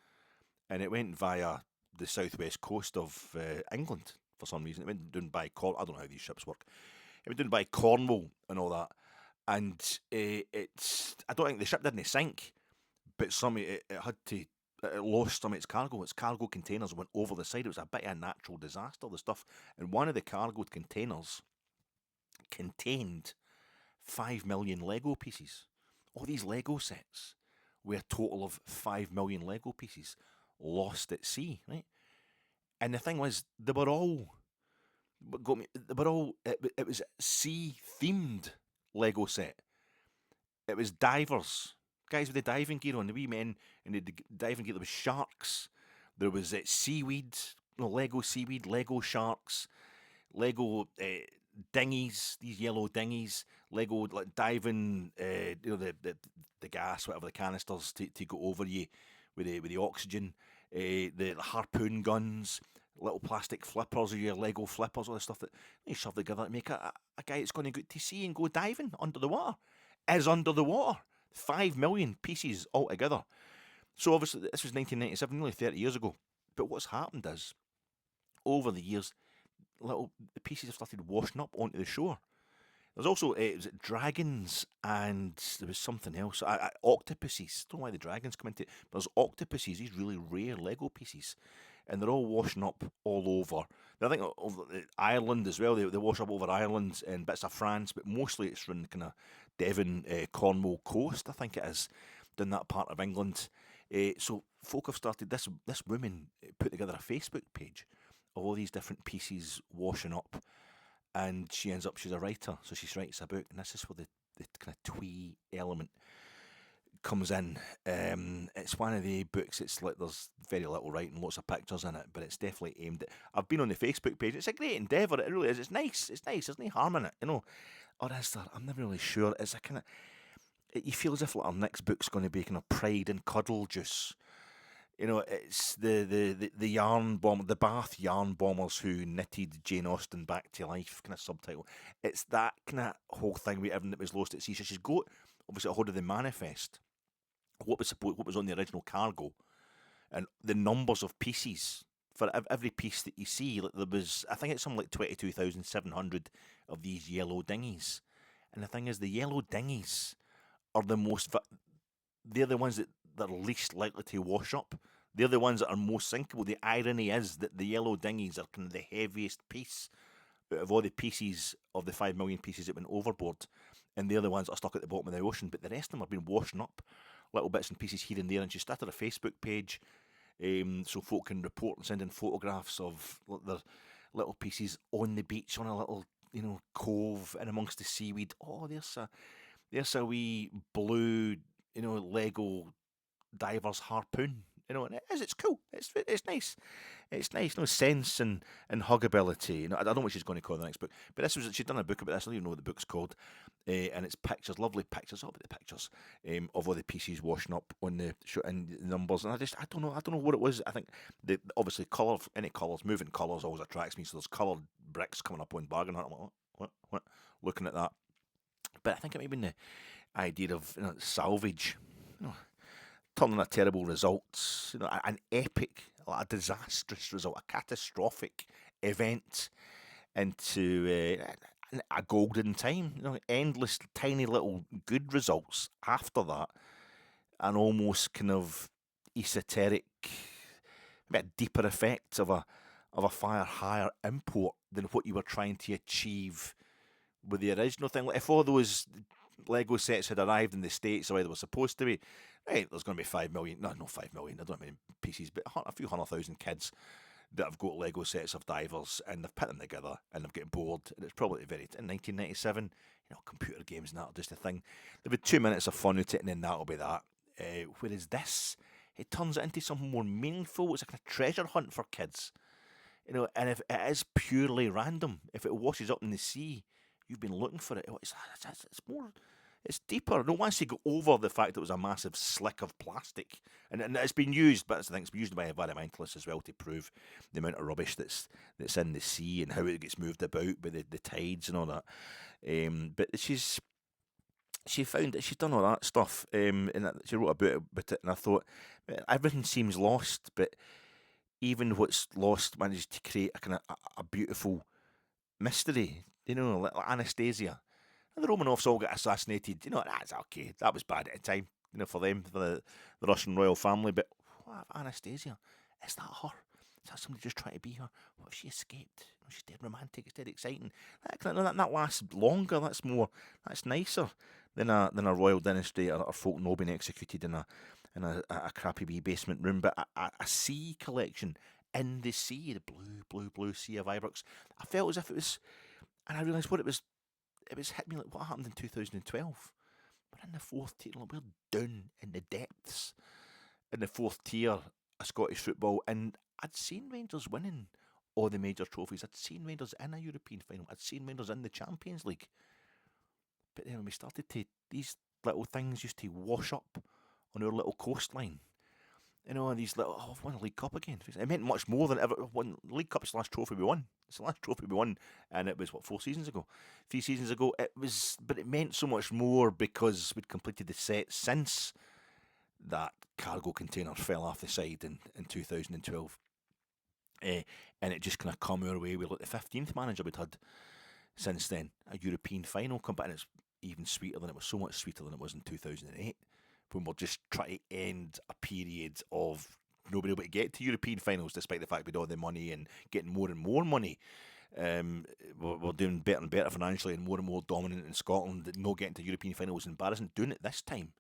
and it went via the southwest coast of England for some reason. It went down by I don't know how these ships work. It went down by Cornwall and all that, and I don't think the ship didn't sink, but it had to. It lost some of its cargo. Its cargo containers went over the side. It was a bit of a natural disaster, the stuff. And one of the cargo containers contained 5 million Lego pieces. All these Lego sets were a total of 5 million Lego pieces lost at sea, right? And the thing was, it was sea-themed Lego set. It was divers. Guys with the diving gear on, the wee men in the diving gear. There was sharks. There was seaweed, Lego seaweed, Lego sharks, Lego dinghies, these yellow dinghies, Lego like diving, the gas, whatever the canisters to go over you with the oxygen, the harpoon guns, little plastic flippers or your Lego flippers, all the stuff that you shove together to make a guy that's going to go to sea and go diving under the water. Is under the water. 5 million pieces altogether. So obviously this was 1997, nearly 30 years ago. But what's happened is, over the years, the pieces have started washing up onto the shore. There's also was it dragons, and there was something else. Octopuses. I don't know why the dragons come into it, but there's octopuses, these really rare Lego pieces, and they're all washing up all over. I think over Ireland as well. They wash up over Ireland and bits of France, but mostly it's from the kind of Devon, Cornwall coast, I think it is, down that part of England. So folk have started, this woman put together a Facebook page of all these different pieces washing up, and she's a writer, so she writes a book, and this is where the kind of twee element comes in. It's one of the books, it's like there's very little writing, lots of pictures in it, but it's definitely aimed at, I've been on the Facebook page, it's a great endeavour, it really is, it's nice, there's no harm in it, or is there? I'm never really sure. It's a kind of, you feel as if like our next book's going to be kind of Pride and Cuddle Juice. It's the yarn bomb, the Bath yarn bombers who knitted Jane Austen back to life kind of subtitle. It's that kind of whole thing with everything that was lost at sea. So she's got obviously a hold of the manifest what was on the original cargo, and the numbers of pieces for every piece that you see. Like there was, I think it's something like 22,700 of these yellow dinghies. And the thing is, the yellow dinghies are the most. They're the ones that are least likely to wash up. They're the ones that are most sinkable. The irony is that the yellow dinghies are kind of the heaviest piece out of all the pieces of the 5 million pieces that went overboard, and they're the ones that are stuck at the bottom of the ocean. But the rest of them have been washing up, little bits and pieces here and there. And she started a Facebook page, so folk can report and send in photographs of their little pieces on the beach on a little, cove in amongst the seaweed. Oh, there's a wee blue, Lego diver's harpoon. And it is. It's cool. It's nice. It's nice. No sense and huggability. I don't know what she's going to call the next book, but she's done a book about this. I don't even know what the book's called, and it's pictures, lovely pictures. All about the pictures of all the pieces washing up on the and the numbers. And I don't know what it was. I think obviously any colours, moving colours always attracts me. So there's coloured bricks coming up on bargain hunt. I'm like, what? Looking at that, but I think it may have been the idea of salvage. Turning a terrible result, an epic, a disastrous result, a catastrophic event into a golden time. Endless tiny little good results after that, and almost kind of esoteric, a bit deeper effect of a far higher import than what you were trying to achieve with the original thing. Like if all those Lego sets had arrived in the States the way they were supposed to be, right, there's going to be 5 million, no, not 5 million, I don't know how many pieces, but a few 100,000 kids that have got Lego sets of divers and they've put them together and they've getting bored. And it's probably in 1997, computer games and that are just a thing. There'll be 2 minutes of fun with it and then that'll be that. Whereas this, it turns it into something more meaningful. It's like a treasure hunt for kids. And if it is purely random, if it washes up in the sea, you've been looking for it. It's more, it's deeper. No, once you go over the fact that it was a massive slick of plastic, and it's been used, but I think it's been used by environmentalists as well to prove the amount of rubbish that's in the sea and how it gets moved about by the tides and all that. But she found that she's done all that stuff, and she wrote about it, and I thought everything seems lost, but even what's lost managed to create a kind of a beautiful mystery, like Anastasia. And the Romanovs all got assassinated. That's okay. That was bad at the time, for them, for the Russian royal family. But what if Anastasia? Is that her? Is that somebody just trying to be her? What if she escaped? She's dead romantic. It's dead exciting. That lasts longer. That's nicer than a royal dynasty or folk no being executed in a crappy wee basement room. But a sea collection in the sea, the blue sea of Ibrox. I felt as if it was, and I realised what it was. It was hit me like what happened in 2012. We're in the fourth tier. We're down in the depths in the fourth tier of Scottish football, and I'd seen Rangers winning all the major trophies. I'd seen Rangers in a European final. I'd seen Rangers in the Champions League. But then when we started to, these little things used to wash up on our little coastline. These little, I've won a League Cup again. It meant much more than ever. League Cup's the last trophy we won. It's the last trophy we won, and it was, 4 seasons ago? 3 seasons ago. But it meant so much more because we'd completed the set since that cargo container fell off the side in 2012. And it just kind of come our way. We looked at the 15th manager we'd had since then. A European final come back, and it's even sweeter than it was, so much sweeter than it was in 2008. When we're just trying to end a period of nobody able to get to European finals, despite the fact we'd all the money and getting more and more money. We're doing better and better financially and more dominant in Scotland. Not getting to European final was embarrassing. Doing it this time,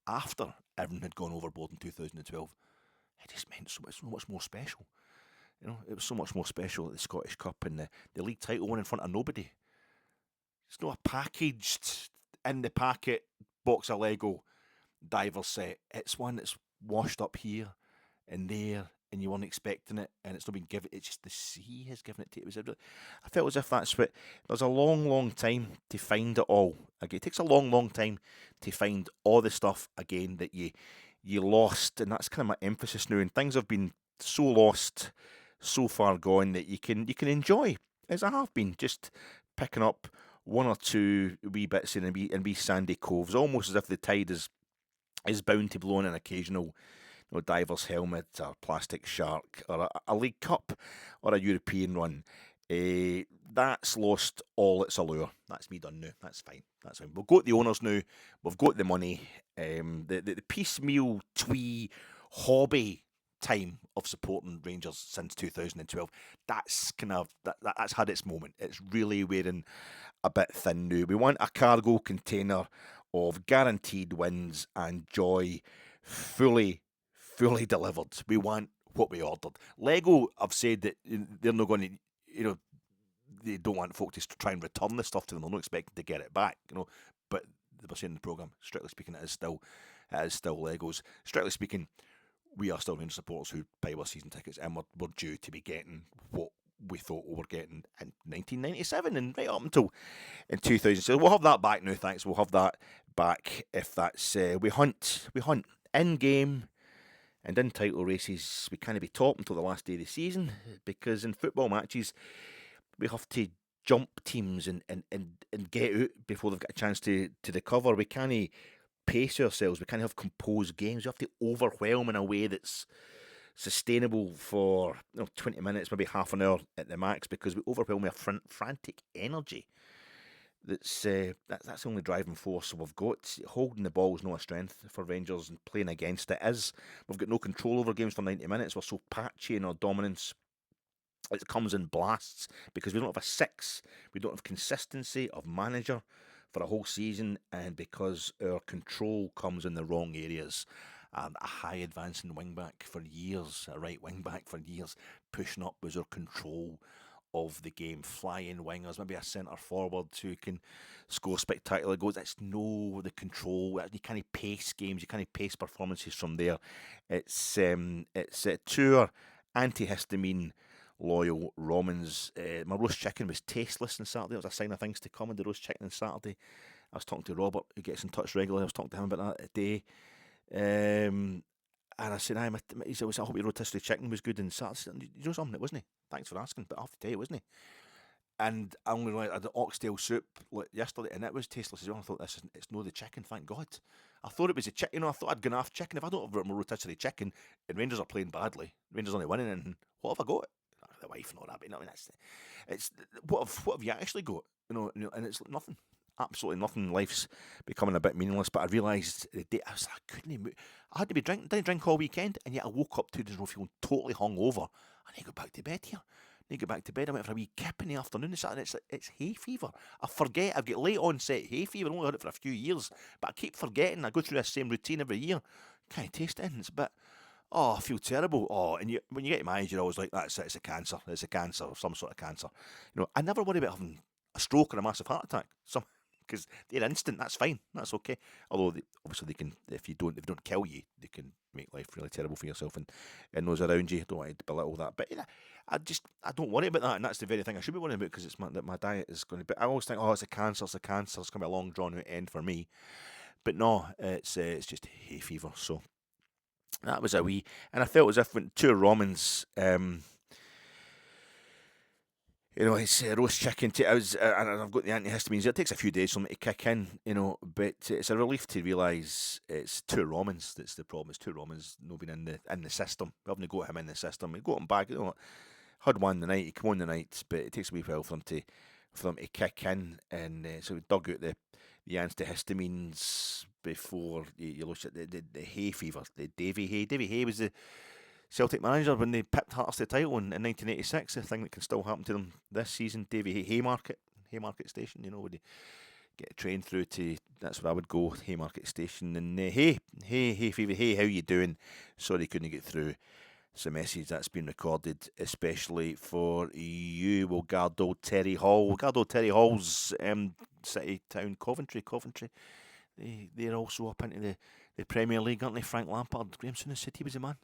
after everyone had gone overboard in 2012, it just meant so much more special. It was so much more special at the Scottish Cup and the league title won in front of nobody. It's not a packaged, in the packet, box of Lego diver set. It's one that's washed up here and there, and you weren't expecting it, and it's not been given. It's just the sea has given it to you. I felt as if that's what. There's a long time to find it all again. It takes a long time to find all the stuff again that you lost, and that's kind of my emphasis now. And things have been so lost, so far gone that you can enjoy, as I have been, just picking up one or two wee bits in wee sandy coves, almost as if the tide is is bound to blow in an occasional diver's helmet or plastic shark or a League Cup or a European run. That's lost all its allure. That's me done now. That's fine. That's fine. We've got the owners now. We've got the money. The piecemeal twee hobby time of supporting Rangers since 2012. That's that's had its moment. It's really wearing a bit thin now. We want a cargo container of guaranteed wins and joy, fully delivered. We want what we ordered. Lego have said that they're not going to, they don't want folk to try and return the stuff to them. They're not expecting to get it back, But they were saying in the programme, strictly speaking, it is still Legos. Strictly speaking, we are still Rangers supporters who buy our season tickets, and we're due to be getting what we thought we were getting in 1997 and right up until in 2000. So we'll have that back now, thanks. We'll have that back if that's we hunt in game and in title races. We can't be top until the last day of the season, because in football matches we have to jump teams and get out before they've got a chance to recover. We can't pace ourselves. We can't have composed games. We have to overwhelm in a way that's sustainable for 20 minutes, maybe half an hour at the max, because we overwhelm with a frantic energy. That's the only driving force we've got. Holding the ball is not a strength for Rangers, and playing against it is. We've got no control over games for 90 minutes. We're so patchy in our dominance. It comes in blasts because we don't have a six. We don't have consistency of manager for a whole season, and because our control comes in the wrong areas. A high advancing wing back for years, a right wing back for years, pushing up was our control of the game. Flying wingers, maybe a centre forward who can score spectacular goals. It's no the control. You can't pace games. You can't pace performances from there. It's tour antihistamine loyal Romans. My roast chicken was tasteless on Saturday. It was a sign of things to come in the roast chicken on Saturday. I was talking to Robert, who gets in touch regularly. I was talking to him about that today. And I said, he said, I hope your rotisserie chicken was good. And Saturday, you know something, it wasn't he? Thanks for asking, but I have to tell you, it wasn't he? And I only had the oxtail soup yesterday, and it was tasteless as well. I thought, it's no the chicken, thank God. I thought it was a chicken, I thought I'd gone off chicken. If I don't have a rotisserie chicken, and Rangers are playing badly, Rangers only winning, and what have I got? The wife and all that, but no, I mean, it's what have you actually got? And it's nothing. Absolutely nothing. Life's becoming a bit meaningless. But I realised the day I couldn't move. I had to be didn't drink all weekend, and yet I woke up 2 days ago feeling totally hungover. I need to go back to bed here. I need to go back to bed. I went for a wee kip in the afternoon. It's hay fever. I forget. I've got late onset hay fever. I've only had it for a few years, but I keep forgetting. I go through this same routine every year. Can't taste it. It's a bit. Oh, I feel terrible. Oh, and when you get to my age, you're always like, that's it. It's a cancer. It's a cancer or some sort of cancer. I never worry about having a stroke or a massive heart attack. Because they're instant, that's fine, that's okay. Although obviously they can, if they don't kill you, they can make life really terrible for yourself and those around you. I don't want to belittle that, but I don't worry about that, and that's the very thing I should be worrying about, because it's my diet is going to. But I always think, it's a cancer, it's going to be a long drawn out end for me. But no, it's just hay fever. So that was a wee, and I felt as if when two Romans. It's roast chicken. And I've got the antihistamines. It takes a few days for me to kick in, but it's a relief to realise it's two Romans that's the problem. It's two Romans not being in the system. We haven't got him in the system. We got him back. Had one the night. He came on the night, but it takes a wee while for them to kick in. And so we dug out the antihistamines before you looked at the hay fever. The Davy Hay. Davy Hay was the Celtic manager when they pipped H.E.A the title in 1986, a thing that can still happen to them this season. Davy Haymarket Station, when you get a train through to, that's where I would go, Haymarket Station. And hey, Phoebe, hey, how you doing? Sorry couldn't get through. It's a message that's been recorded especially for you. We'll guard old Terry Hall. We'll guard old Terry Hall's city town, Coventry. They're also up into the Premier League, aren't they? Frank Lampard. Graham Souness said he was a man.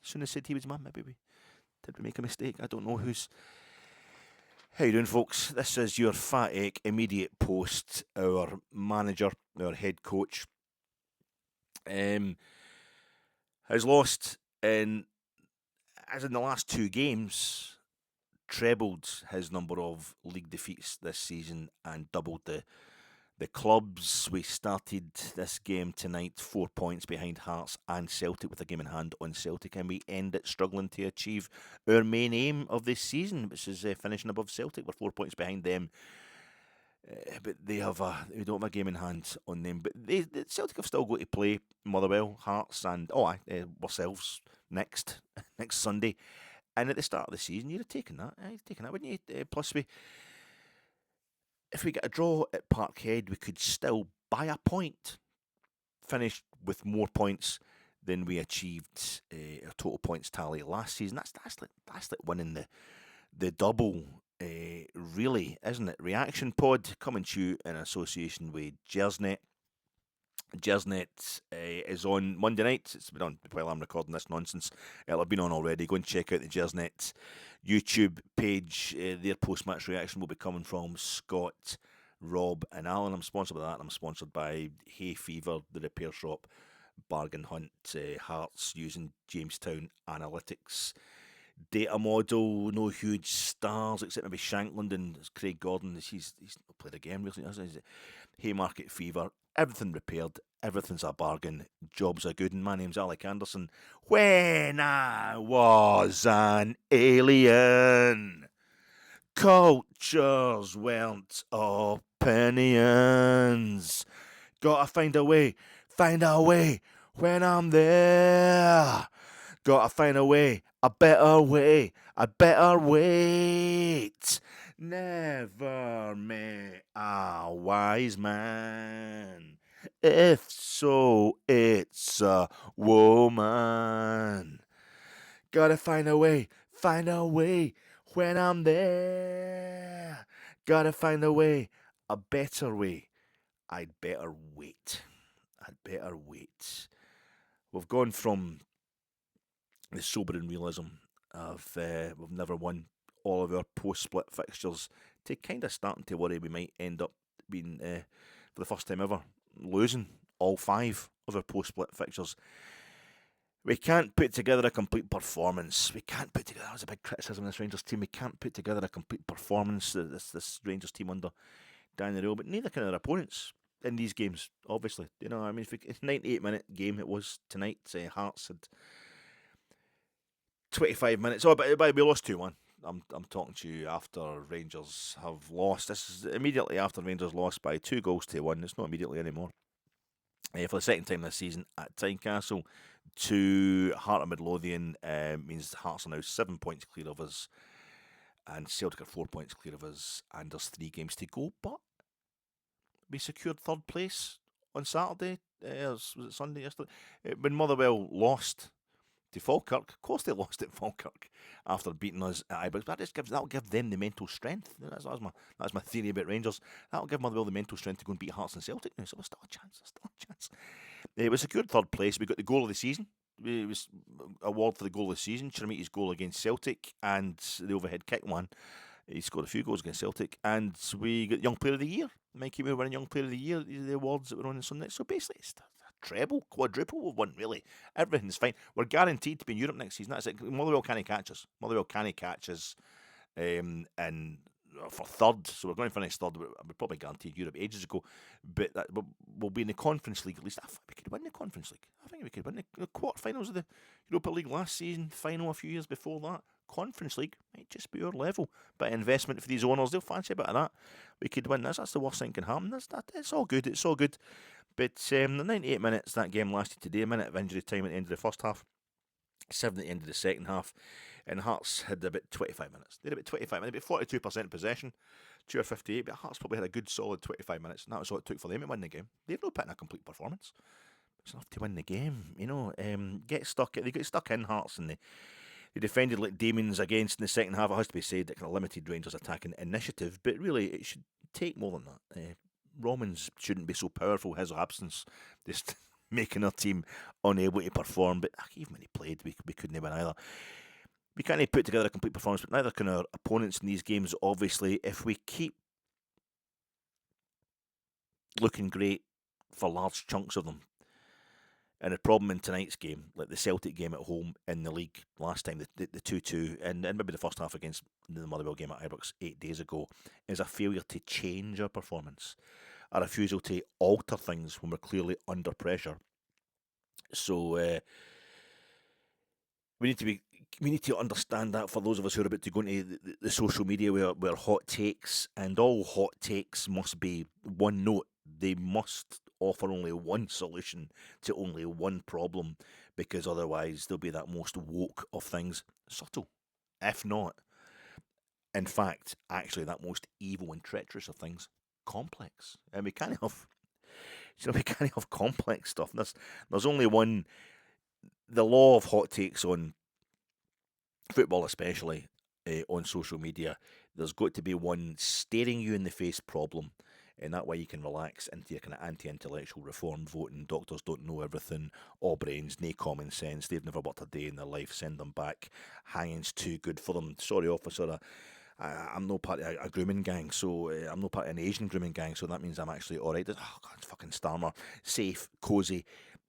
Maybe did we make a mistake? I don't know who's. How you doing, folks? This is your Fat Egg immediate post. Our manager, our head coach, has lost as in the last 2 games, trebled his number of league defeats this season and doubled the The clubs, we started this game tonight 4 points behind Hearts and Celtic with a game in hand on Celtic, and we end it struggling to achieve our main aim of this season, which is finishing above Celtic. We're 4 points behind them, but we don't have a game in hand on them. But the Celtic have still got to play Motherwell, Hearts, and ourselves next Sunday. And at the start of the season, you'd have taken that. You'd taken that, wouldn't you? Plus, if we get a draw at Parkhead, we could still, by a point, finish with more points than we achieved our total points tally last season. That's like winning the double, really, isn't it? Reaction Pod coming to you in association with Jersnet. Jersnet is on Monday night. It's been on while I'm recording this nonsense. It'll have been on already. Go and check out the Jersnet YouTube page. Their post-match reaction will be coming from Scott, Rob and Alan. I'm sponsored by that. I'm sponsored by Hay Fever, the repair shop, Bargain Hunt, Hearts using Jamestown Analytics data model. No huge stars except maybe Shankland and Craig Gordon. He's not played a game recently, hasn't he? Haymarket Fever. Everything repaired. Everything's a bargain. Jobs are good. And my name's Alec Anderson. When I was an alien, cultures weren't opinions. Gotta find a way when I'm there. Gotta find a way, a better wait. Never met a wise man. If so, it's a woman. Gotta find a way when I'm there. Gotta find a way, a better way. I'd better wait. We've gone from the sobering realism of we've never won all of our post-split fixtures to kind of starting to worry we might end up being, for the first time ever, losing all 5 of our post-split fixtures. We can't put together a complete performance. That was a big criticism of this Rangers team. We can't put together a complete performance, this Rangers team under Danny Röhl, but neither can our opponents in these games, obviously. You know, I mean, it's a 98-minute game it was tonight. Hearts had 25 minutes. Oh, but we lost 2-1. I'm talking to you after Rangers have lost. This is immediately after Rangers lost by 2-1. It's not immediately anymore. For the second time this season at Tynecastle to Heart of Midlothian means Hearts are now 7 points clear of us, and Celtic are 4 points clear of us, and there's 3 games to go. But we secured third place on Saturday. Was it Sunday yesterday? When Motherwell lost to Falkirk. Of course they lost at Falkirk after beating us at Ibrox, but that'll give them the mental strength. That's my theory about Rangers. That'll give Motherwell the mental strength to go and beat Hearts and Celtic now, so there's still a chance. We secured third place. We got the goal of the season. It was award for the goal of the season, Chiramiti's goal against Celtic, and the overhead kick one. He scored a few goals against Celtic, and we got Young Player of the Year. Mikey Moore winning Young Player of the Year. These are the awards that were on Sunday. So basically, it's a treble, quadruple we've won, really. Everything's fine. We're guaranteed to be in Europe next season. That's it. Motherwell can't catch us. And for third, so we're going to finish third. We're probably guaranteed Europe ages ago, but we'll be in the Conference League at least. I think we could win the Conference League. I think we could win the quarterfinals of the Europa League last season, final a few years before that. Conference League might just be our level. Bit of investment for these owners, they'll fancy a bit of that. We could win this. That's the worst thing that can happen. It's all good. But the 98 minutes that game lasted today, a minute of injury time at the end of the first half, 7 at the end of the second half, and Hearts had about 25 minutes. They had about 25 minutes, about 42% possession, 2/58, but Hearts probably had a good solid 25 minutes, and that was all it took for them to win the game. They've not put in a complete performance. It's enough to win the game, you know. They got stuck in, Hearts, and they defended like demons against in the second half. It has to be said that kind of limited Rangers attacking initiative, but really it should take more than that. Romans shouldn't be so powerful. His absence just making our team unable to perform. But even when he played, we couldn't win either. We can't put together a complete performance, but neither can our opponents in these games. Obviously, if we keep looking great for large chunks of them. And the problem in tonight's game, like the Celtic game at home in the league last time, the 2-2, and maybe the first half against the Motherwell game at Ibrox 8 days ago, is a failure to change our performance. a refusal to alter things when we're clearly under pressure. So we need to understand that for those of us who are about to go into the social media where hot takes, and all hot takes must be one note. They must offer only one solution to only one problem, because otherwise they'll be that most woke of things, subtle, if not, in fact, actually that most evil and treacherous of things, complex. And we can't have, we can't have complex stuff. There's only one. The law of hot takes on football, especially on social media, there's got to be one staring you in the face problem, and that way you can relax into your kind of anti-intellectual reform voting. Doctors don't know everything, all brains, no common sense. They've never worked a day in their life. Send them back. Hanging's too good for them. Sorry, officer. I'm no part of a grooming gang, so I'm no part of an Asian grooming gang, so that means I'm actually alright. Oh, God, fucking Starmer. Safe, cosy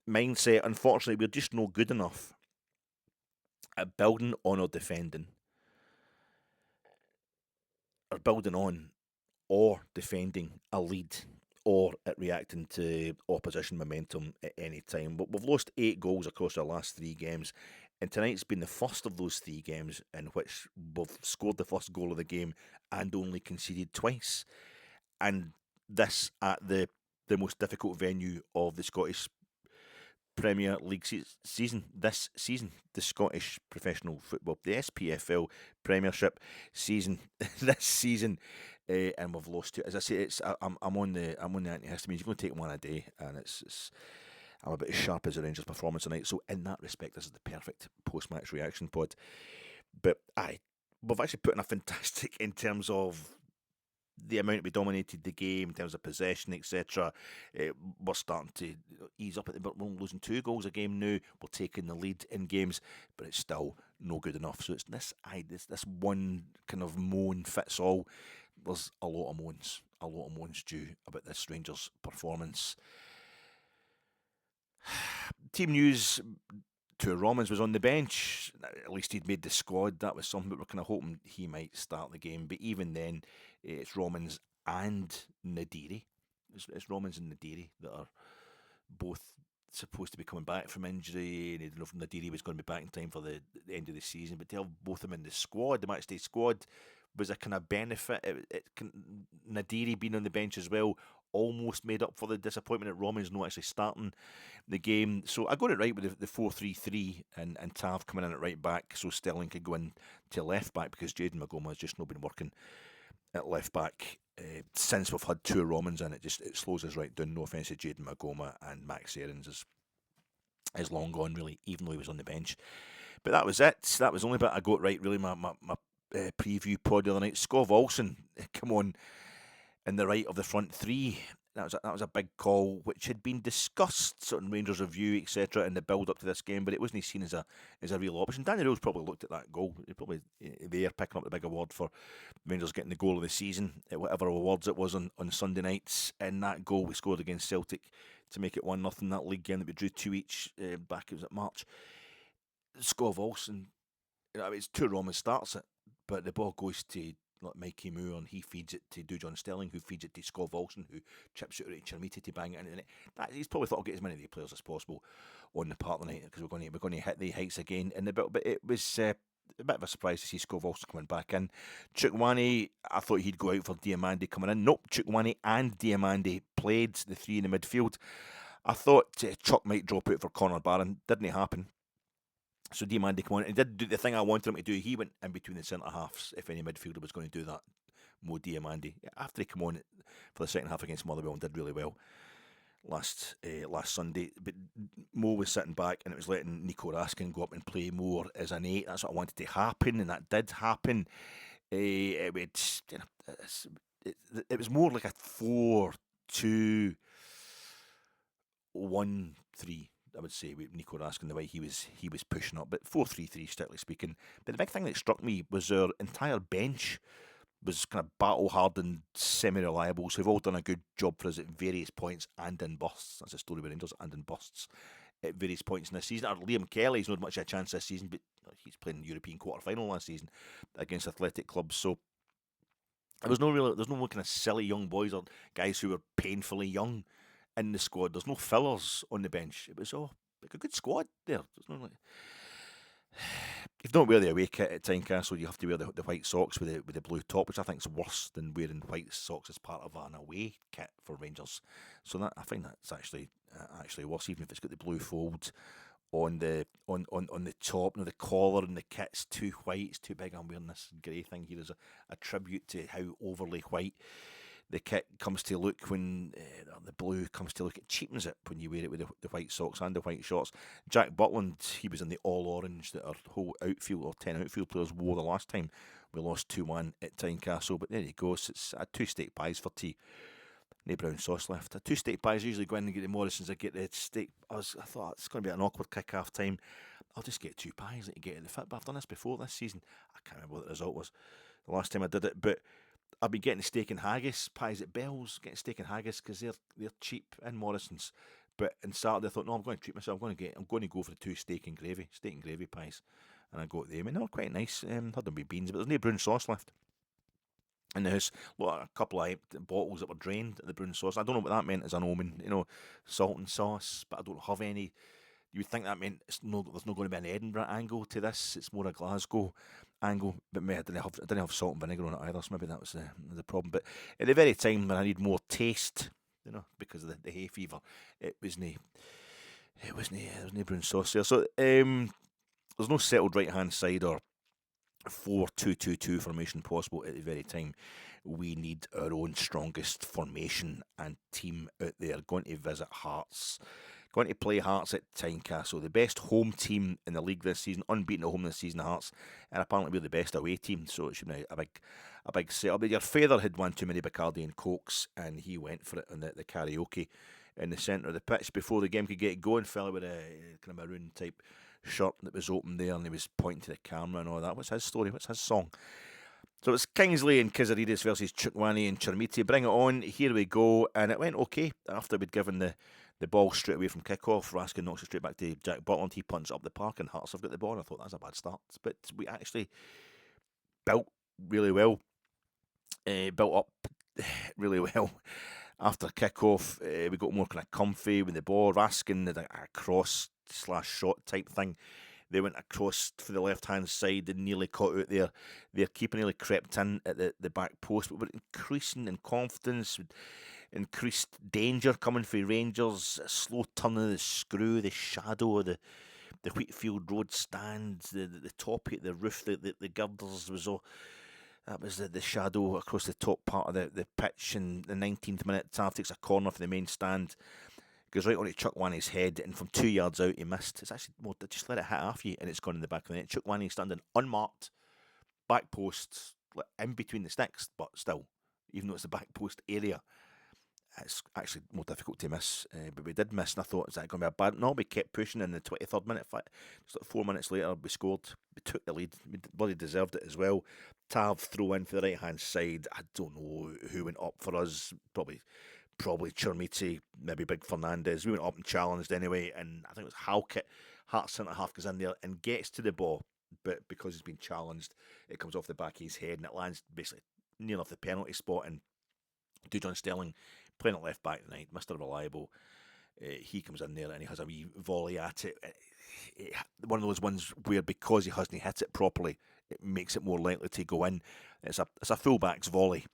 mindset. Unfortunately, we're just no good enough at building on or defending, or building on or defending a lead, or at reacting to opposition momentum at any time. But we've lost 8 goals across our last 3 games, and tonight's been the first of those 3 games in which we've scored the first goal of the game and only conceded twice. And this at the most difficult venue of the Scottish Premier League season, this season, the Scottish Professional Football, the SPFL Premiership season, this season, and we've lost 2. As I say, I'm on the antihistamines. You can only take one a day, and I'm about as sharp as the Rangers' performance tonight. So in that respect, this is the perfect post-match reaction pod. But we've actually put in a fantastic in terms of the amount we dominated the game in terms of possession, etc. We're starting to ease up. We're losing 2 goals a game now. We're taking the lead in games, but it's still no good enough. So it's this one kind of moan fits all. There's a lot of moans due about this Rangers performance. Team news. Two Romans was on the bench. At least he'd made the squad. That was something, but we're kind of hoping he might start the game. But even then, it's Romans and Nadiri. It's Romans and Nadiri that are both supposed to be coming back from injury. And I don't know if Nadiri was going to be back in time for the end of the season. But to have both of them in the squad, the matchday squad, was a kind of benefit. Nadiri being on the bench as well almost made up for the disappointment that Romans not actually starting the game. So I got it right with the 4-3-3 and Tav coming in at right back, so Sterling could go in to left back, because Jaden Magoma has just not been working at left back since we've had 2 Romans in. It slows us right down. No offence to Jaden Magoma, and Max Aarons is long gone, really, even though he was on the bench. But that was it. That was the only bit I got right, really. My preview pod the other night. Skov Olsen, come on, in the right of the front 3. That was a big call, which had been discussed, sort of Rangers review, etc., in the build up to this game, but it wasn't seen as a real option. Danny Röhl's probably looked at that goal. He's probably there picking up the big award for Rangers getting the goal of the season, at whatever awards it was on Sunday nights. And that goal we scored against Celtic to make it 1-0. That league game that we drew 2 each back, it was at March. Skov Olsen, it's 2 Romans starts it, but the ball goes to Mikey Moore, and he feeds it to Dujon Sterling, who feeds it to Skov Olsen, who chips it out to Chermiti to bang it into the net. He's probably thought I'll get as many of the players as possible on the part of the night, because we're going to hit the heights again in the bit. But it was a bit of a surprise to see Skov Olsen coming back in. Chukwueze, I thought he'd go out for Diamande coming in. Nope, Chukwueze and Diamande played the 3 in the midfield. I thought Chuck might drop out for Connor Barron. Didn't happen. So Diamande came on and did do the thing I wanted him to do. He went in between the centre halves if any midfielder was going to do that. Mo Diamande, after he came on for the second half against Motherwell and did really well last Sunday. But Mo was sitting back, and it was letting Nico Raskin go up and play more as an 8. That's what I wanted to happen, and that did happen. It was more like a 4-2-1-3. I would say, with Nico Raskin, the way he was pushing up, but 4-3-3 strictly speaking. But the big thing that struck me was our entire bench was kind of battle hardened, semi-reliable. So they've all done a good job for us at various points and in bursts. That's a story with Rangers, and in bursts at various points in this season. Liam Kelly's not much of a chance this season, but he's playing European quarter final last season against athletic clubs. So There's no kind of silly young boys or guys who were painfully young in the squad. There's no fillers on the bench. It was all like a good squad there. There's no like, if you don't wear the away kit at Tynecastle, you have to wear the white socks with the blue top, which I think is worse than wearing white socks as part of an away kit for Rangers. So that I find that's actually worse, even if it's got the blue folds on the top. The collar and the kit's too white. It's too big. I'm wearing this grey thing here as a tribute to how overly white the kit comes to look when the blue comes to look. It cheapens it when you wear it with the white socks and the white shorts. Jack Butland, he was in the all orange that our whole outfield, or 10 outfield players, wore the last time we lost 2-1 at Tynecastle. But there you go. So it's 2 steak pies for tea. No brown sauce left. 2 steak pies. I usually go in and get the Morrisons. I get the steak. I thought it's going to be an awkward kick-off time. I'll just get 2 pies that you get at the fit. But I've done this before this season. I can't remember what the result was the last time I did it. But I've been getting steak and haggis pies at Bell's, getting steak and haggis because they're cheap in Morrison's. But on Saturday I thought, no, I'm going to treat myself. I'm going to go for the 2 steak and gravy pies, and I got them, and they were quite nice. Had them with beans, but there's no brown sauce left in the house. A couple of bottles that were drained at the brown sauce. I don't know what that meant as an omen, salt and sauce, but I don't have any. You would think that meant there's not going to be an Edinburgh angle to this. It's more a Glasgow angle. But I didn't have salt and vinegar on it either, so maybe that was the problem. But at the very time when I need more taste, because of the hay fever, there was no brown sauce there. So there's no settled right hand side or 4-2-2-2 formation possible at the very time we need our own strongest formation and team out there. Going to visit Hearts. Going to play Hearts at Tynecastle, the best home team in the league this season, unbeaten at home this season, Hearts, and apparently we're the best away team, so it should be a big setup. But your father had one too many Bacardi and Cokes, and he went for it on the karaoke in the centre of the pitch before the game could get going. Fella with a kind of maroon type shirt that was open there, and he was pointing to the camera and all that. What's his story? What's his song? So it's Kingsley and Kizarides versus Chukwani and Chermiti. Bring it on. Here we go. And it went okay after we'd given the ball straight away from kick-off. Raskin knocks it straight back to Jack Butland. He punts up the park and Hearts have got the ball. And I thought that's a bad start. But we actually built really well. Built up really well. After kick-off, we got more kind of comfy with the ball. Raskin did a cross/shot type thing. They went across for the left-hand side and nearly caught out there. Their keeper nearly crept in at the back post, but we're increasing in confidence, increased danger coming for Rangers, a slow turn of the screw, the shadow of the Wheatfield Road stand, the top of the roof, the girders was all. That was the shadow across the top part of the pitch. In the 19th minute, Tav takes a corner for the main stand. Goes right on to Chukwani's head, and from 2 yards out, he missed. It's actually more, just let it hit half you, and it's gone in the back of the net. Chukwani standing unmarked, back post, in between the sticks, but still, even though it's the back post area, it's actually more difficult to miss. But we did miss, and I thought, is that going to be a bad? No, we kept pushing in the 23rd minute. Just 4 minutes later, we scored. We took the lead. We bloody deserved it as well. Tav throw in for the right hand side. I don't know who went up for us. Probably Chermiti, maybe Big Fernandez. We went up and challenged anyway, and I think it was Halkett. Hart centre half goes in there and gets to the ball, but because he's been challenged, it comes off the back of his head and it lands basically near enough the penalty spot. And Dujon Sterling, playing at left back tonight, Mr. Reliable, he comes in there and he has a wee volley at it. One of those ones where because he hasn't hit it properly, it makes it more likely to go in. It's a full-back's volley,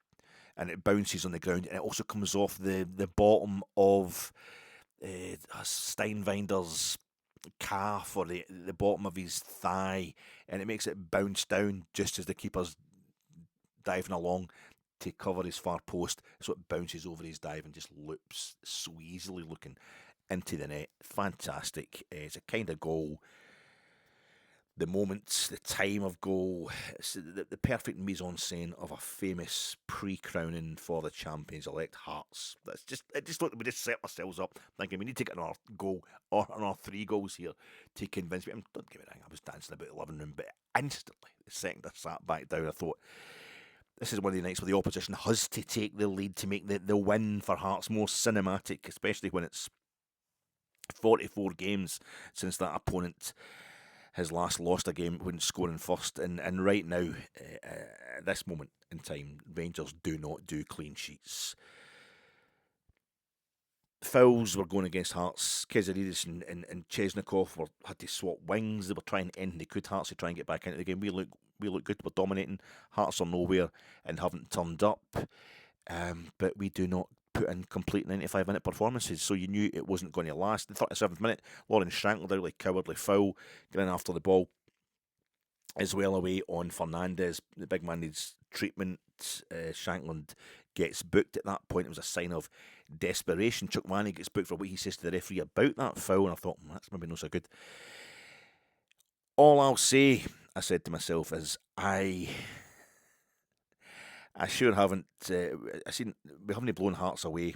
and it bounces on the ground, and it also comes off the bottom of Steinwinder's calf, or the bottom of his thigh, and it makes it bounce down just as the keeper's diving along to cover his far post, so it bounces over his dive and just loops so easily looking into the net. Fantastic. It's a kind of goal. The moments, the time of goal, it's the perfect mise-en-scène of a famous pre-crowning for the champions-elect Hearts. It just looked like we just set ourselves up thinking we need to get another goal or another 3 goals here to convince me. Don't get me wrong, I was dancing about the living room, but instantly, the second I sat back down, I thought, this is one of the nights where the opposition has to take the lead to make the win for Hearts more cinematic, especially when it's 44 games since that opponent his last lost a game when scoring first. And right now, at this moment in time, Rangers do not do clean sheets. Fouls were going against Hearts. Keziridis and Chesnikov had to swap wings. They were trying anything they could, Hearts, to try and get back into the game. We look good. We're dominating. Hearts are nowhere and haven't turned up. But we do not put in complete 95-minute performances. So you knew it wasn't going to last. The 37th minute, Lauren Shankland, a really cowardly foul, getting after the ball as well away on Fernandez. The big man needs treatment. Shankland gets booked at that point. It was a sign of desperation. Chukwani gets booked for what he says to the referee about that foul, and I thought, that's maybe not so good. All I'll say, I said to myself, is I sure haven't. We haven't blown Hearts away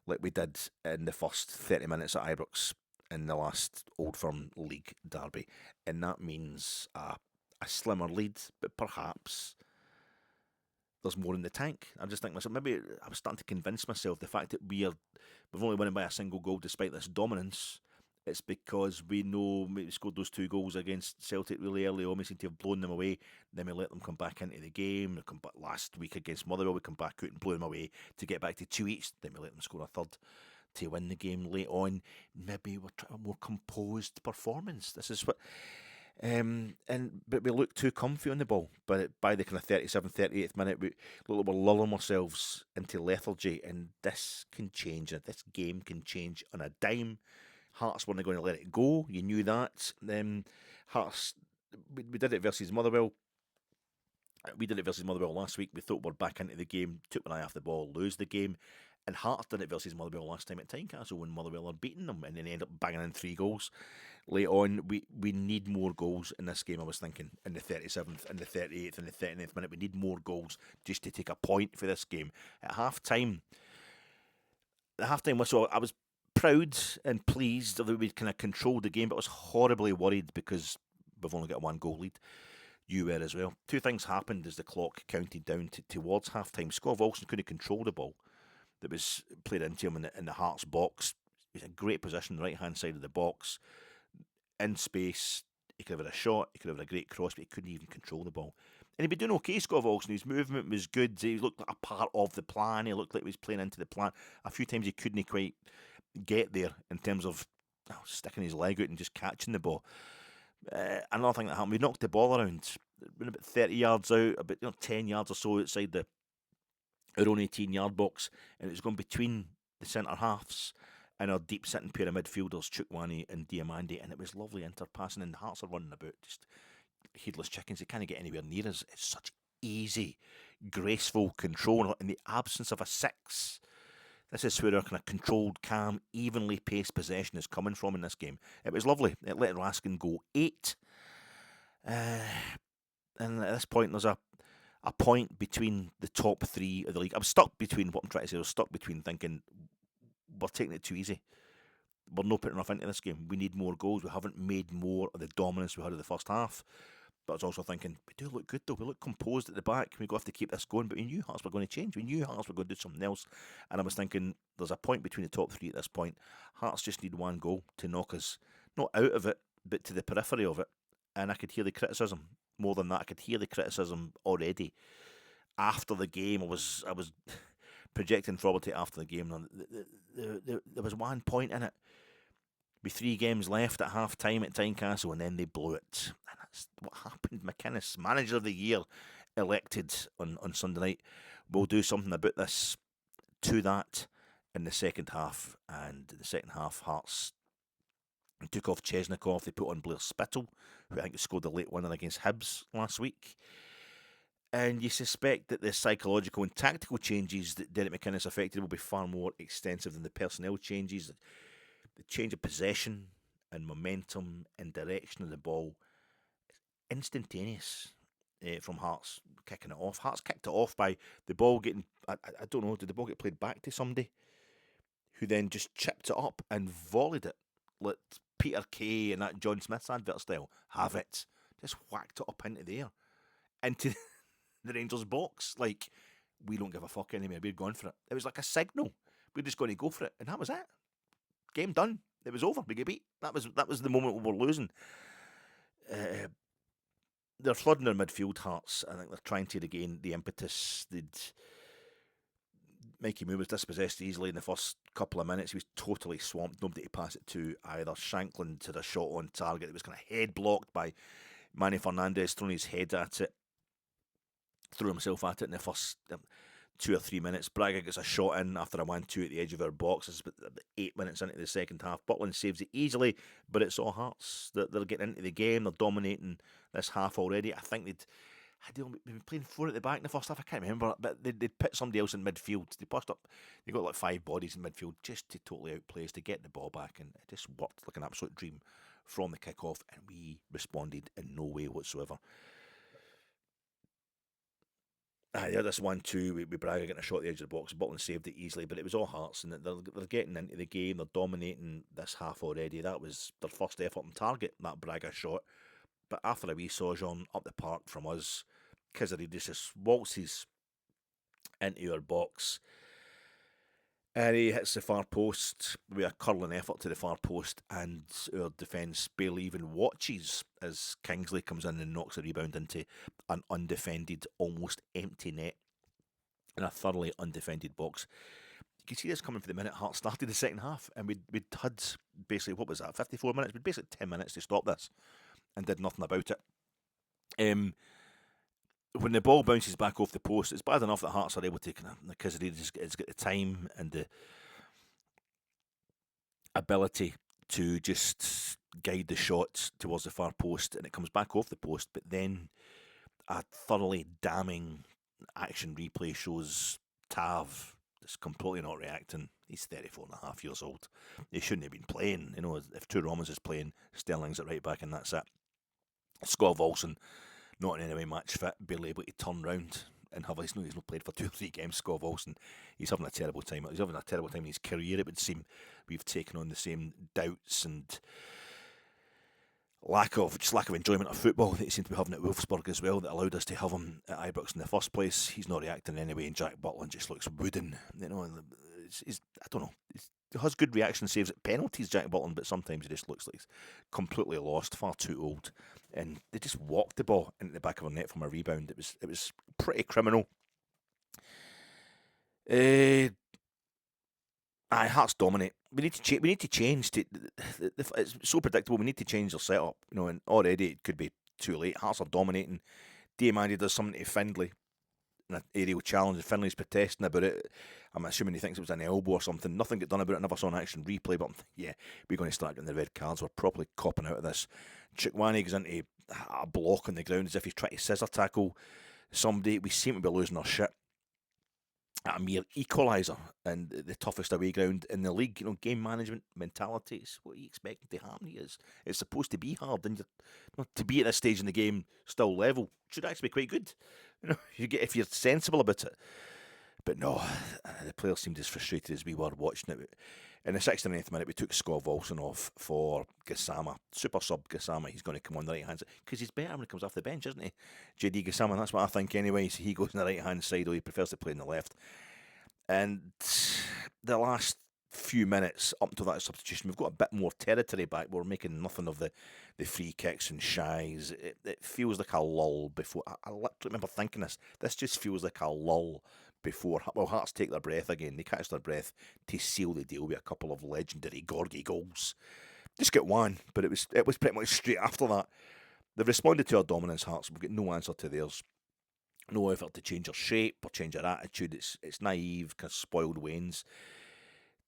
like we did in the first 30 minutes at Ibrox in the last Old Firm League derby, and that means a slimmer lead, but perhaps there's more in the tank. I just think myself, maybe I was starting to convince myself the fact that we've only won by a single goal despite this dominance. It's because we know we scored those 2 goals against Celtic really early on. We seem to have blown them away. Then we let them come back into the game. They come back last week against Motherwell. We come back out and blow them away to get back to 2 each. Then we let them score a third to win the game late on. Maybe we're trying a more composed performance. This is what. But we look too comfy on the ball. But by the kind of 37th, 38th minute, we look like we're lulling ourselves into lethargy, and this can change. This game can change on a dime. Hearts weren't going to let it go. You knew that. Hearts, we did it versus Motherwell. We did it versus Motherwell last week. We thought we're back into the game, took an eye off the ball, lose the game. And Hearts did it versus Motherwell last time at Tynecastle when Motherwell are beating them, and then end up banging in 3 goals. Late on, we need more goals in this game, I was thinking, in the 37th, and the 38th, and the 39th minute. We need more goals just to take a point for this game. At half-time, the half-time whistle, I was proud and pleased that we'd kind of controlled the game, but I was horribly worried because we've only got a 1 goal lead. You were as well. 2 things happened as the clock counted down towards half-time. Scott Olsen couldn't control the ball that was played into him in the Hearts box. He was in a great position, the right-hand side of the box, in space. He could have had a shot, he could have had a great cross, but he couldn't even control the ball. And he'd been doing okay, Scott Olsen. His movement was good. He looked like a part of the plan. He looked like he was playing into the plan. A few times he couldn't quite get there in terms of sticking his leg out and just catching the ball. Another thing that happened, we knocked the ball around. Been about 30 yards out, about 10 yards or so outside our own 18-yard box, and it was going between the centre halves and our deep sitting pair of midfielders, Chukwani and Diamandi, and it was lovely interpassing, and the Hearts are running about just headless chickens. They can't get anywhere near us. It's such easy, graceful control in the absence of a 6. This is where our kind of controlled, calm, evenly paced possession is coming from in this game. It was lovely. It let Raskin go 8. And at this point, there's a point between the top 3 of the league. I'm stuck between, what I'm trying to say, I was stuck between thinking, we're taking it too easy. We're not putting enough into this game. We need more goals. We haven't made more of the dominance we had in the first half. But I was also thinking, we do look good though. We look composed at the back. We're going to have to keep this going. But we knew Hearts were going to change. We knew Hearts were going to do something else. And I was thinking, there's a point between the top 3 at this point. Hearts just need 1 goal to knock us, not out of it, but to the periphery of it. And I could hear the criticism. More than that, I could hear the criticism already. After the game, I was projecting forward to after the game. There was 1 point in it. With 3 games left at half-time at Tynecastle, and then they blew it. And that's what happened. McInnes, Manager of the Year, elected on Sunday night, will do something about this to that in the second half. And in the second half, Hearts took off Chesnikov. They put on Blair Spittle, who I think scored the late winner against Hibs last week. And you suspect that the psychological and tactical changes that Derek McInnes affected will be far more extensive than the personnel changes. The change of possession and momentum and direction of the ball is instantaneous from Hearts kicking it off. Hearts kicked it off by the ball getting, I don't know, did the ball get played back to somebody who then just chipped it up and volleyed it? Let Peter Kay and that John Smith's advert style have it. Just whacked it up into the air. Into the Rangers box. Like, we don't give a fuck anymore. We're going for it. It was like a signal. We're just going to go for it. And that was it. Game done. It was over. We get beat. That was the moment we were losing. they're flooding their midfield, Hearts. I think they're trying to regain the impetus. Mikey Moore was dispossessed easily in the first couple of minutes. He was totally swamped. Nobody to pass it to either. Shankland had a shot on target that was kind of head blocked by Manny Fernandez, throwing his head at it. Threw himself at it in the first 2 or 3 minutes. Braga gets a shot in after a 1-2 at the edge of our box. It's about 8 minutes into the second half. Butland saves it easily, but it's all Hearts. They're getting into the game. They're dominating this half already. I think they'd been playing 4 at the back in the first half. I can't remember, but they'd put somebody else in midfield. They pushed up. They got like 5 bodies in midfield just to totally outplay us to get the ball back, and it just worked like an absolute dream from the kick-off, and we responded in no way whatsoever. Yeah, this 1-2 with Braga getting a shot at the edge of the box. Butland saved it easily, but it was all Hearts, and they're getting into the game. They're dominating this half already. That was their first effort on target, that Braga shot. But after a wee sojourn up the park from us, Kizzaridis just waltzes into our box, and he hits the far post with a curling effort to the far post, and our defence barely even watches as Kingsley comes in and knocks a rebound into an undefended, almost empty net in a thoroughly undefended box. You can see this coming for the minute Hearts started the second half, and we'd had basically, what was that, 54 minutes? We'd basically 10 minutes to stop this and did nothing about it. When the ball bounces back off the post, it's bad enough that Hearts are able to because has got the time and the ability to just guide the shot towards the far post, and it comes back off the post, but then a thoroughly damning action replay shows Tav is completely not reacting. He's 34 and a half years old. He shouldn't have been playing. You know, if Two Romans is playing, Sterling's at right back, and that's it. Scott Volson, not in any way match fit, barely able to turn round and have he's not played for 2 or 3 games. Scott Volson, he's having a terrible time. He's having a terrible time in his career. It would seem we've taken on the same doubts and lack of enjoyment of football that he seemed to be having at Wolfsburg as well, that allowed us to have him at Ibrox in the first place. He's not reacting in any way, and Jack Butland just looks wooden. You know, I don't know. He has good reaction saves at penalties, Jack Butland, but sometimes he just looks like he's completely lost, far too old. And they just walked the ball into the back of our net from a rebound. It was pretty criminal. Hearts dominate. We need to change. It's so predictable. We need to change their setup. You know, and already it could be too late. Hearts are dominating. Diamandi does something to Findlay in an aerial challenge, and Finley's protesting about it. I'm assuming he thinks it was an elbow or something. Nothing got done about it. Never saw an action replay. But yeah, we're going to start getting the red cards. We're properly copping out of this. Chikwani goes into a block on the ground as if he's trying to scissor tackle somebody. We seem to be losing our shit. A mere equaliser and the toughest away ground in the league. You know, game management mentality. It's what are you expecting to happen here? It's supposed to be hard, and to be at this stage in the game still level should actually be quite good. You know, if you're sensible about it. But no, the players seemed as frustrated as we were watching it. In the 69th minute, we took Scott Volson off for Gassama. Super sub Gassama. He's going to come on the right hand side because he's better when he comes off the bench, isn't he? JD Gassama, that's what I think anyway. So he goes on the right hand side, or he prefers to play on the left. And the last few minutes up to that substitution, we've got a bit more territory back. We're making nothing of the free kicks and shies. It feels like a lull before. I remember thinking this just feels like a lull before, well, Hearts take their breath again. They catch their breath to seal the deal with a couple of legendary Gorgie goals. Just get one, but it was pretty much straight after that. They've responded to our dominance, Hearts. We've got no answer to theirs. No effort to change our shape or change our attitude. It's naive, kind of spoiled Wayne's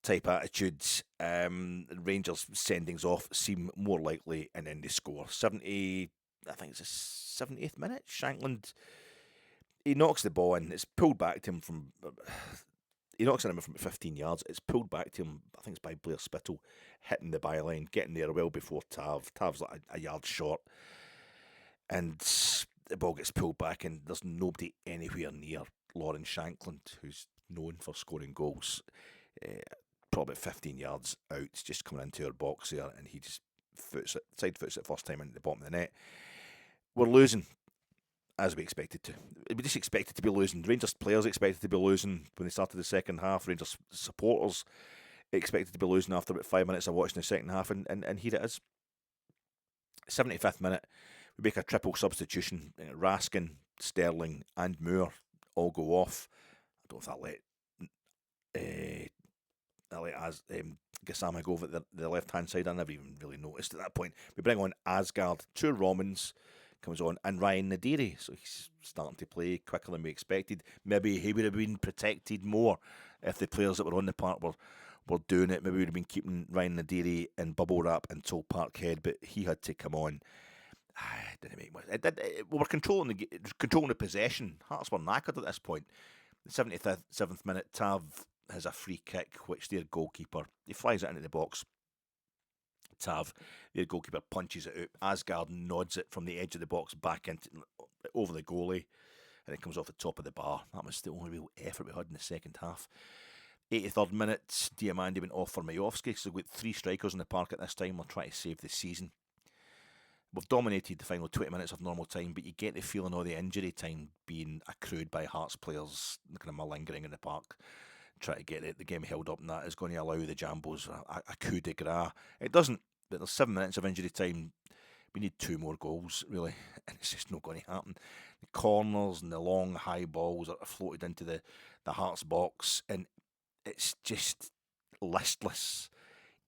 type attitudes. Rangers sendings off seem more likely, and then they score. I think it's the 70th minute. Shankland, he knocks the ball in. It's pulled back to him from. He knocks it in from 15 yards. It's pulled back to him. I think it's by Blair Spittle, hitting the byline, getting there well before Tav. Tav's like a yard short, and the ball gets pulled back, and there's nobody anywhere near Lauren Shankland, who's known for scoring goals. Probably 15 yards out, it's just coming into our box there, and he just side foots it first time into the bottom of the net. We're losing, as we expected to. We just expected to be losing. Rangers players expected to be losing when they started the second half. Rangers supporters expected to be losing after about 5 minutes of watching the second half, and here it is. 75th minute, we make a triple substitution. Raskin, Sterling, and Moore all go off. I don't know if that let Gassama go over the left hand side. I never even really noticed at that point. We bring on Asgard, two Romans comes on, and Ryan Nadiri. So he's starting to play quicker than we expected. Maybe he would have been protected more if the players that were on the park were doing it. Maybe we would have been keeping Ryan Nadiri in bubble wrap until Parkhead, but he had to come on. It didn't make much. We were controlling the possession. Hearts were knackered at this point. The 77th minute, Tav has a free kick, which their goalkeeper, he flies it into the box. Tav, their goalkeeper, punches it out. Asgard nods it from the edge of the box back over the goalie, and it comes off the top of the bar. That was the only real effort we had in the second half. 83rd minute, Diamandi went off for Majovski, so we've got 3 strikers in the park at this time. We're trying to save the season. We've dominated the final 20 minutes of normal time, but you get the feeling of the injury time being accrued by Hearts players kind of malingering in the park, trying to get the game held up, and that is going to allow the Jambos a coup de grace. It doesn't, but there's 7 minutes of injury time. We need 2 more goals, really, and it's just not going to happen. The corners and the long high balls are floated into the Hearts box, and it's just listless,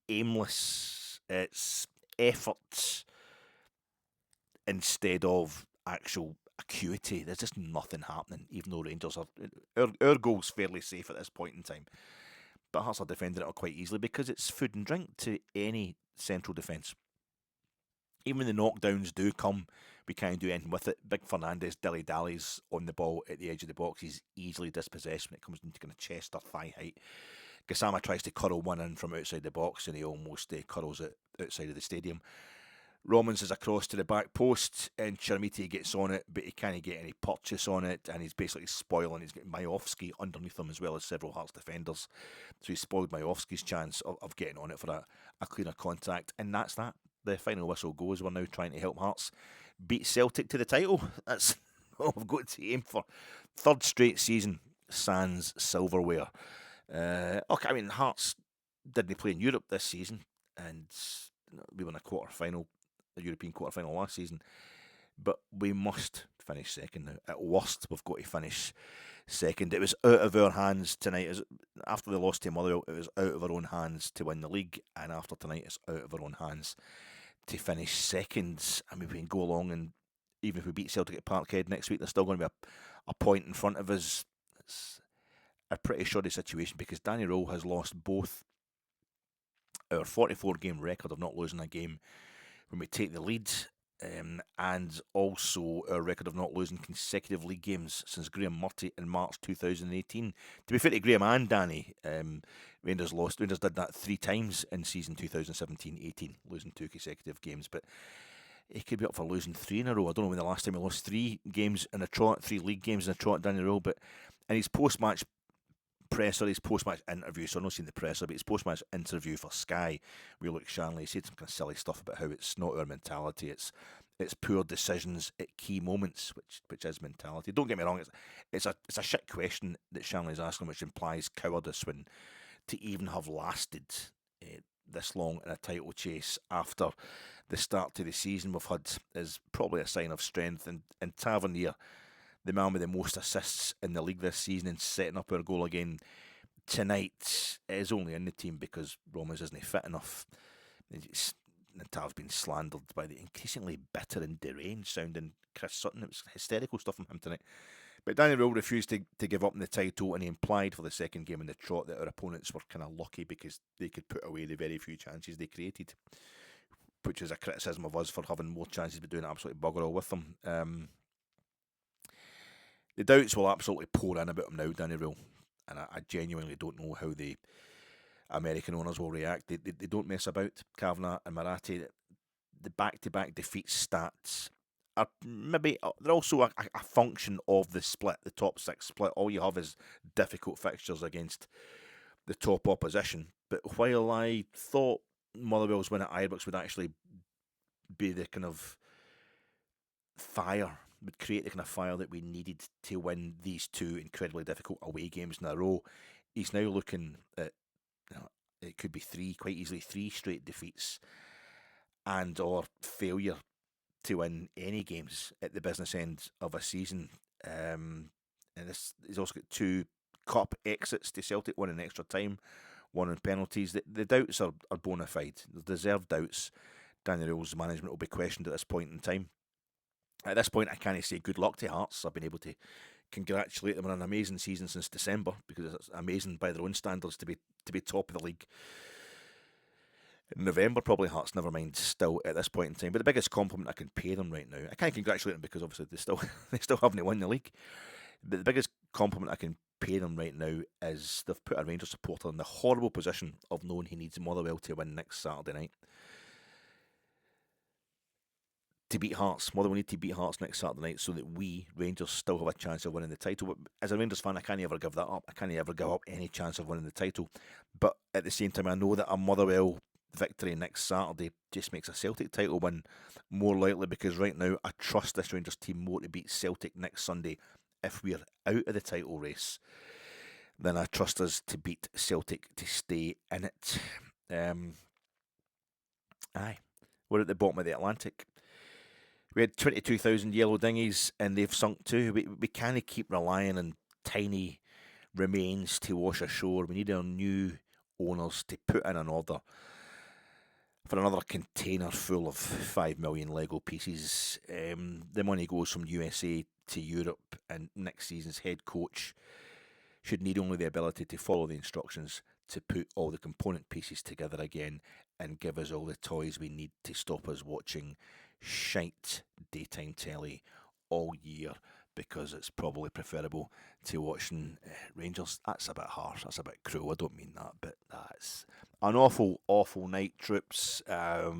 aimless. It's effort instead of actual acuity. There's just nothing happening, even though Rangers are... Our goal's fairly safe at this point in time. But Hearts are defending it quite easily because it's food and drink to any central defence. Even when the knockdowns do come, we can't do anything with it. Big Fernandez dilly-dallies on the ball at the edge of the box. He's easily dispossessed when it comes into kind of chest or thigh height. Gassama tries to curl one in from outside the box, and he almost curls it outside of the stadium. Romans is across to the back post, and Chermiti gets on it, but he can't get any purchase on it, and he's basically spoiling. He's got Majovski underneath him as well as several Hearts defenders, so he spoiled Majovski's chance of getting on it for a cleaner contact, and that's that. The final whistle goes. We're now trying to help Hearts beat Celtic to the title. That's all we've got to aim for. 3rd straight season, sans silverware. Okay, I mean, Hearts didn't play in Europe this season, and we were in a European quarter-final last season, but we must finish second now. At worst, we've got to finish second. It was out of our hands tonight. After the loss to Motherwell, it was out of our own hands to win the league, and after tonight, it's out of our own hands to finish second. I mean, we can go along, and even if we beat Celtic at Parkhead next week, there's still going to be a point in front of us. It's a pretty shoddy situation because Danny Röhl has lost both our 44-game record of not losing a game when we take the lead, and also our record of not losing consecutive league games since Graham Murty in March 2018. To be fair to Graham and Danny, Rangers did that 3 times in season 2017-18, losing 2 consecutive games, but he could be up for losing 3 in a row. I don't know when the last time he lost 3 games in a trot, 3 league games in a trot, Danny Röhl, but in his post-match interview, so I've not seen the presser, but his post-match interview for Sky, where Luke Shanley said some kind of silly stuff about how it's not our mentality, it's poor decisions at key moments, which is mentality. Don't get me wrong, it's a shit question that Shanley's asking, which implies cowardice when to even have lasted this long in a title chase after the start to the season we've had is probably a sign of strength, and Tavernier, the man with the most assists in the league this season and setting up our goal again tonight, is only in the team because Romans isn't fit enough. Tav's been slandered by the increasingly bitter and deranged sounding Chris Sutton. It was hysterical stuff from him tonight. But Danny Röhl refused to give up on the title, and he implied for the second game in the trot that our opponents were kind of lucky because they could put away the very few chances they created, which is a criticism of us for having more chances but doing absolutely bugger all with them. The doubts will absolutely pour in about him now, Danny Röhl, and I genuinely don't know how the American owners will react. They don't mess about. Kavanagh and Marathi, the back-to-back defeat stats are maybe they're also a function of the split, the top 6 split. All you have is difficult fixtures against the top opposition. But while I thought Motherwell's win at Ibrox would actually be the kind of fire, would create the kind of fire that we needed to win these 2 incredibly difficult away games in a row, he's now looking at, it could be 3, quite easily 3 straight defeats and or failure to win any games at the business end of a season. And he's also got 2 cup exits to Celtic, one in extra time, one in penalties. The doubts are bona fide. The deserved doubts. Danny Röhl's management will be questioned at this point in time. At this point, I can't say good luck to Hearts. I've been able to congratulate them on an amazing season since December, because it's amazing by their own standards to be top of the league in November. Probably Hearts, never mind, still at this point in time. But the biggest compliment I can pay them right now, I can't congratulate them because obviously they still haven't won the league. But the biggest compliment I can pay them right now is they've put a Rangers supporter in the horrible position of knowing he needs Motherwell to win next Saturday night. To beat Hearts, Motherwell need to beat Hearts next Saturday night so that we, Rangers, still have a chance of winning the title. But as a Rangers fan, I can't ever give that up. I can't ever give up any chance of winning the title. But at the same time, I know that a Motherwell victory next Saturday just makes a Celtic title win more likely, because right now I trust this Rangers team more to beat Celtic next Sunday if we're out of the title race than I trust us to beat Celtic to stay in it. Aye, we're at the bottom of the Atlantic. We had 22,000 yellow dinghies and they've sunk too. We can't keep relying on tiny remains to wash ashore. We need our new owners to put in an order for another container full of 5 million Lego pieces. The money goes from USA to Europe, and next season's head coach should need only the ability to follow the instructions to put all the component pieces together again and give us all the toys we need to stop us watching shite daytime telly all year, because it's probably preferable to watching Rangers. That's a bit harsh, that's a bit cruel, I don't mean that, but that's an awful, awful night, troops. I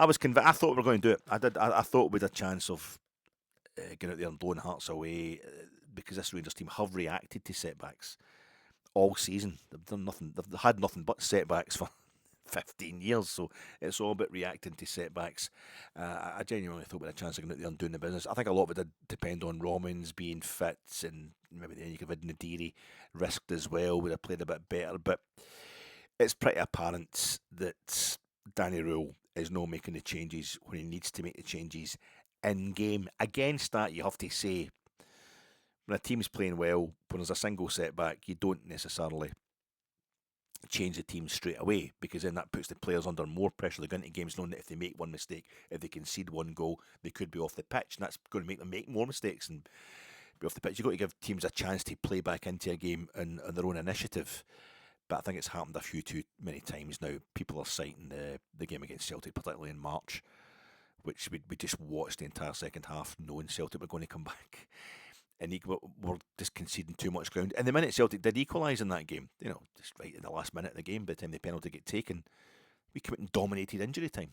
was convinced. I thought we were going to do it. I thought we had a chance of getting out there and blowing Hearts away, because this Rangers team have reacted to setbacks all season. They've done nothing. They've had nothing but setbacks for 15 years, so it's all about reacting to setbacks. I genuinely thought we had a chance of getting out there and doing the business. I think a lot of it did depend on Romans being fit, and maybe then you could have had Nadiri risked as well, would have played a bit better. But it's pretty apparent that Danny Röhl is not making the changes when he needs to make the changes in game. Against that, you have to say, when a team's playing well, when there's a single setback, you don't necessarily change the team straight away, because then that puts the players under more pressure. They go into games knowing that if they make one mistake, if they concede one goal, they could be off the pitch, and that's going to make them make more mistakes and be off the pitch. You've got to give teams a chance to play back into a game on their own initiative. But I think it's happened a few too many times now. People are citing the game against Celtic, particularly in March, which we just watched the entire second half knowing Celtic were going to come back. And we're just conceding too much ground. And the minute Celtic did equalise in that game, just right in the last minute of the game, by the time the penalty get taken, we came out and dominated injury time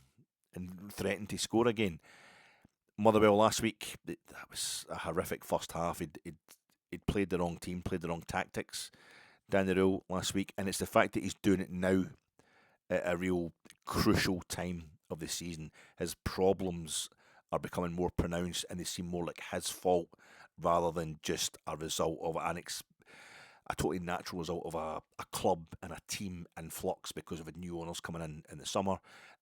and threatened to score again. Motherwell last week, that was a horrific first half. He'd played the wrong team, played the wrong tactics. Danny Röhl last week, and it's the fact that he's doing it now at a real crucial time of the season. His problems are becoming more pronounced, and they seem more like his fault rather than just a result of a totally natural result of a club and a team in flux because of new owners coming in the summer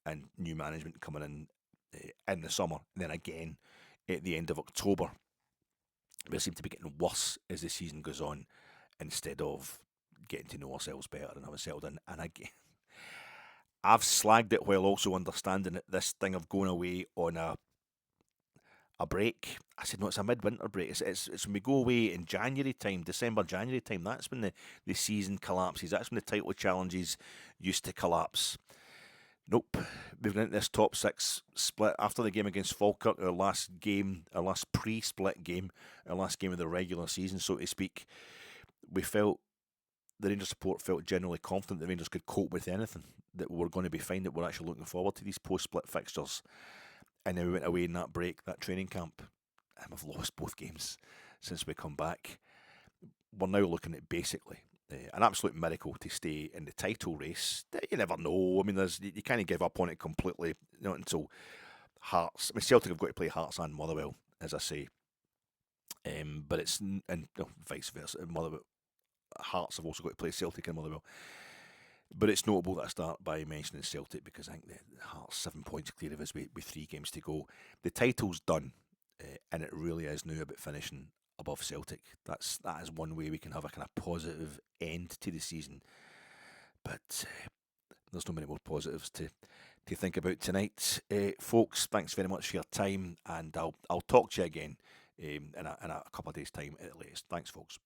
and new management coming in the summer, and then again at the end of October. We seem to be getting worse as the season goes on, instead of getting to know ourselves better and having settled in. And again, I've slagged it while also understanding that this thing of going away on a break. I said, no, it's a midwinter break. It's when we go away in January time, December, January time. That's when the season collapses. That's when the title challenges used to collapse. Nope. We've got into this top six split after the game against Falkirk, our last pre-split game, our last game of the regular season, so to speak. We felt, the Rangers support felt generally confident that the Rangers could cope with anything, that we're going to be fine, that we're actually looking forward to these post-split fixtures. And then we went away in that break, that training camp, and we've lost both games since we come back. We're now looking at basically an absolute miracle to stay in the title race. You never know. I mean, you can't give up on it completely, until Hearts. I mean, Celtic have got to play Hearts and Motherwell, as I say. But it's vice versa. Hearts have also got to play Celtic and Motherwell. But it's notable that I start by mentioning Celtic because I think the Hearts 7 points clear of us with 3 games to go. The title's done, and it really is now about finishing above Celtic. That is one way we can have a kind of positive end to the season. But there's no many more positives to think about tonight, folks. Thanks very much for your time, and I'll talk to you again in a couple of days' time at the latest. Thanks, folks.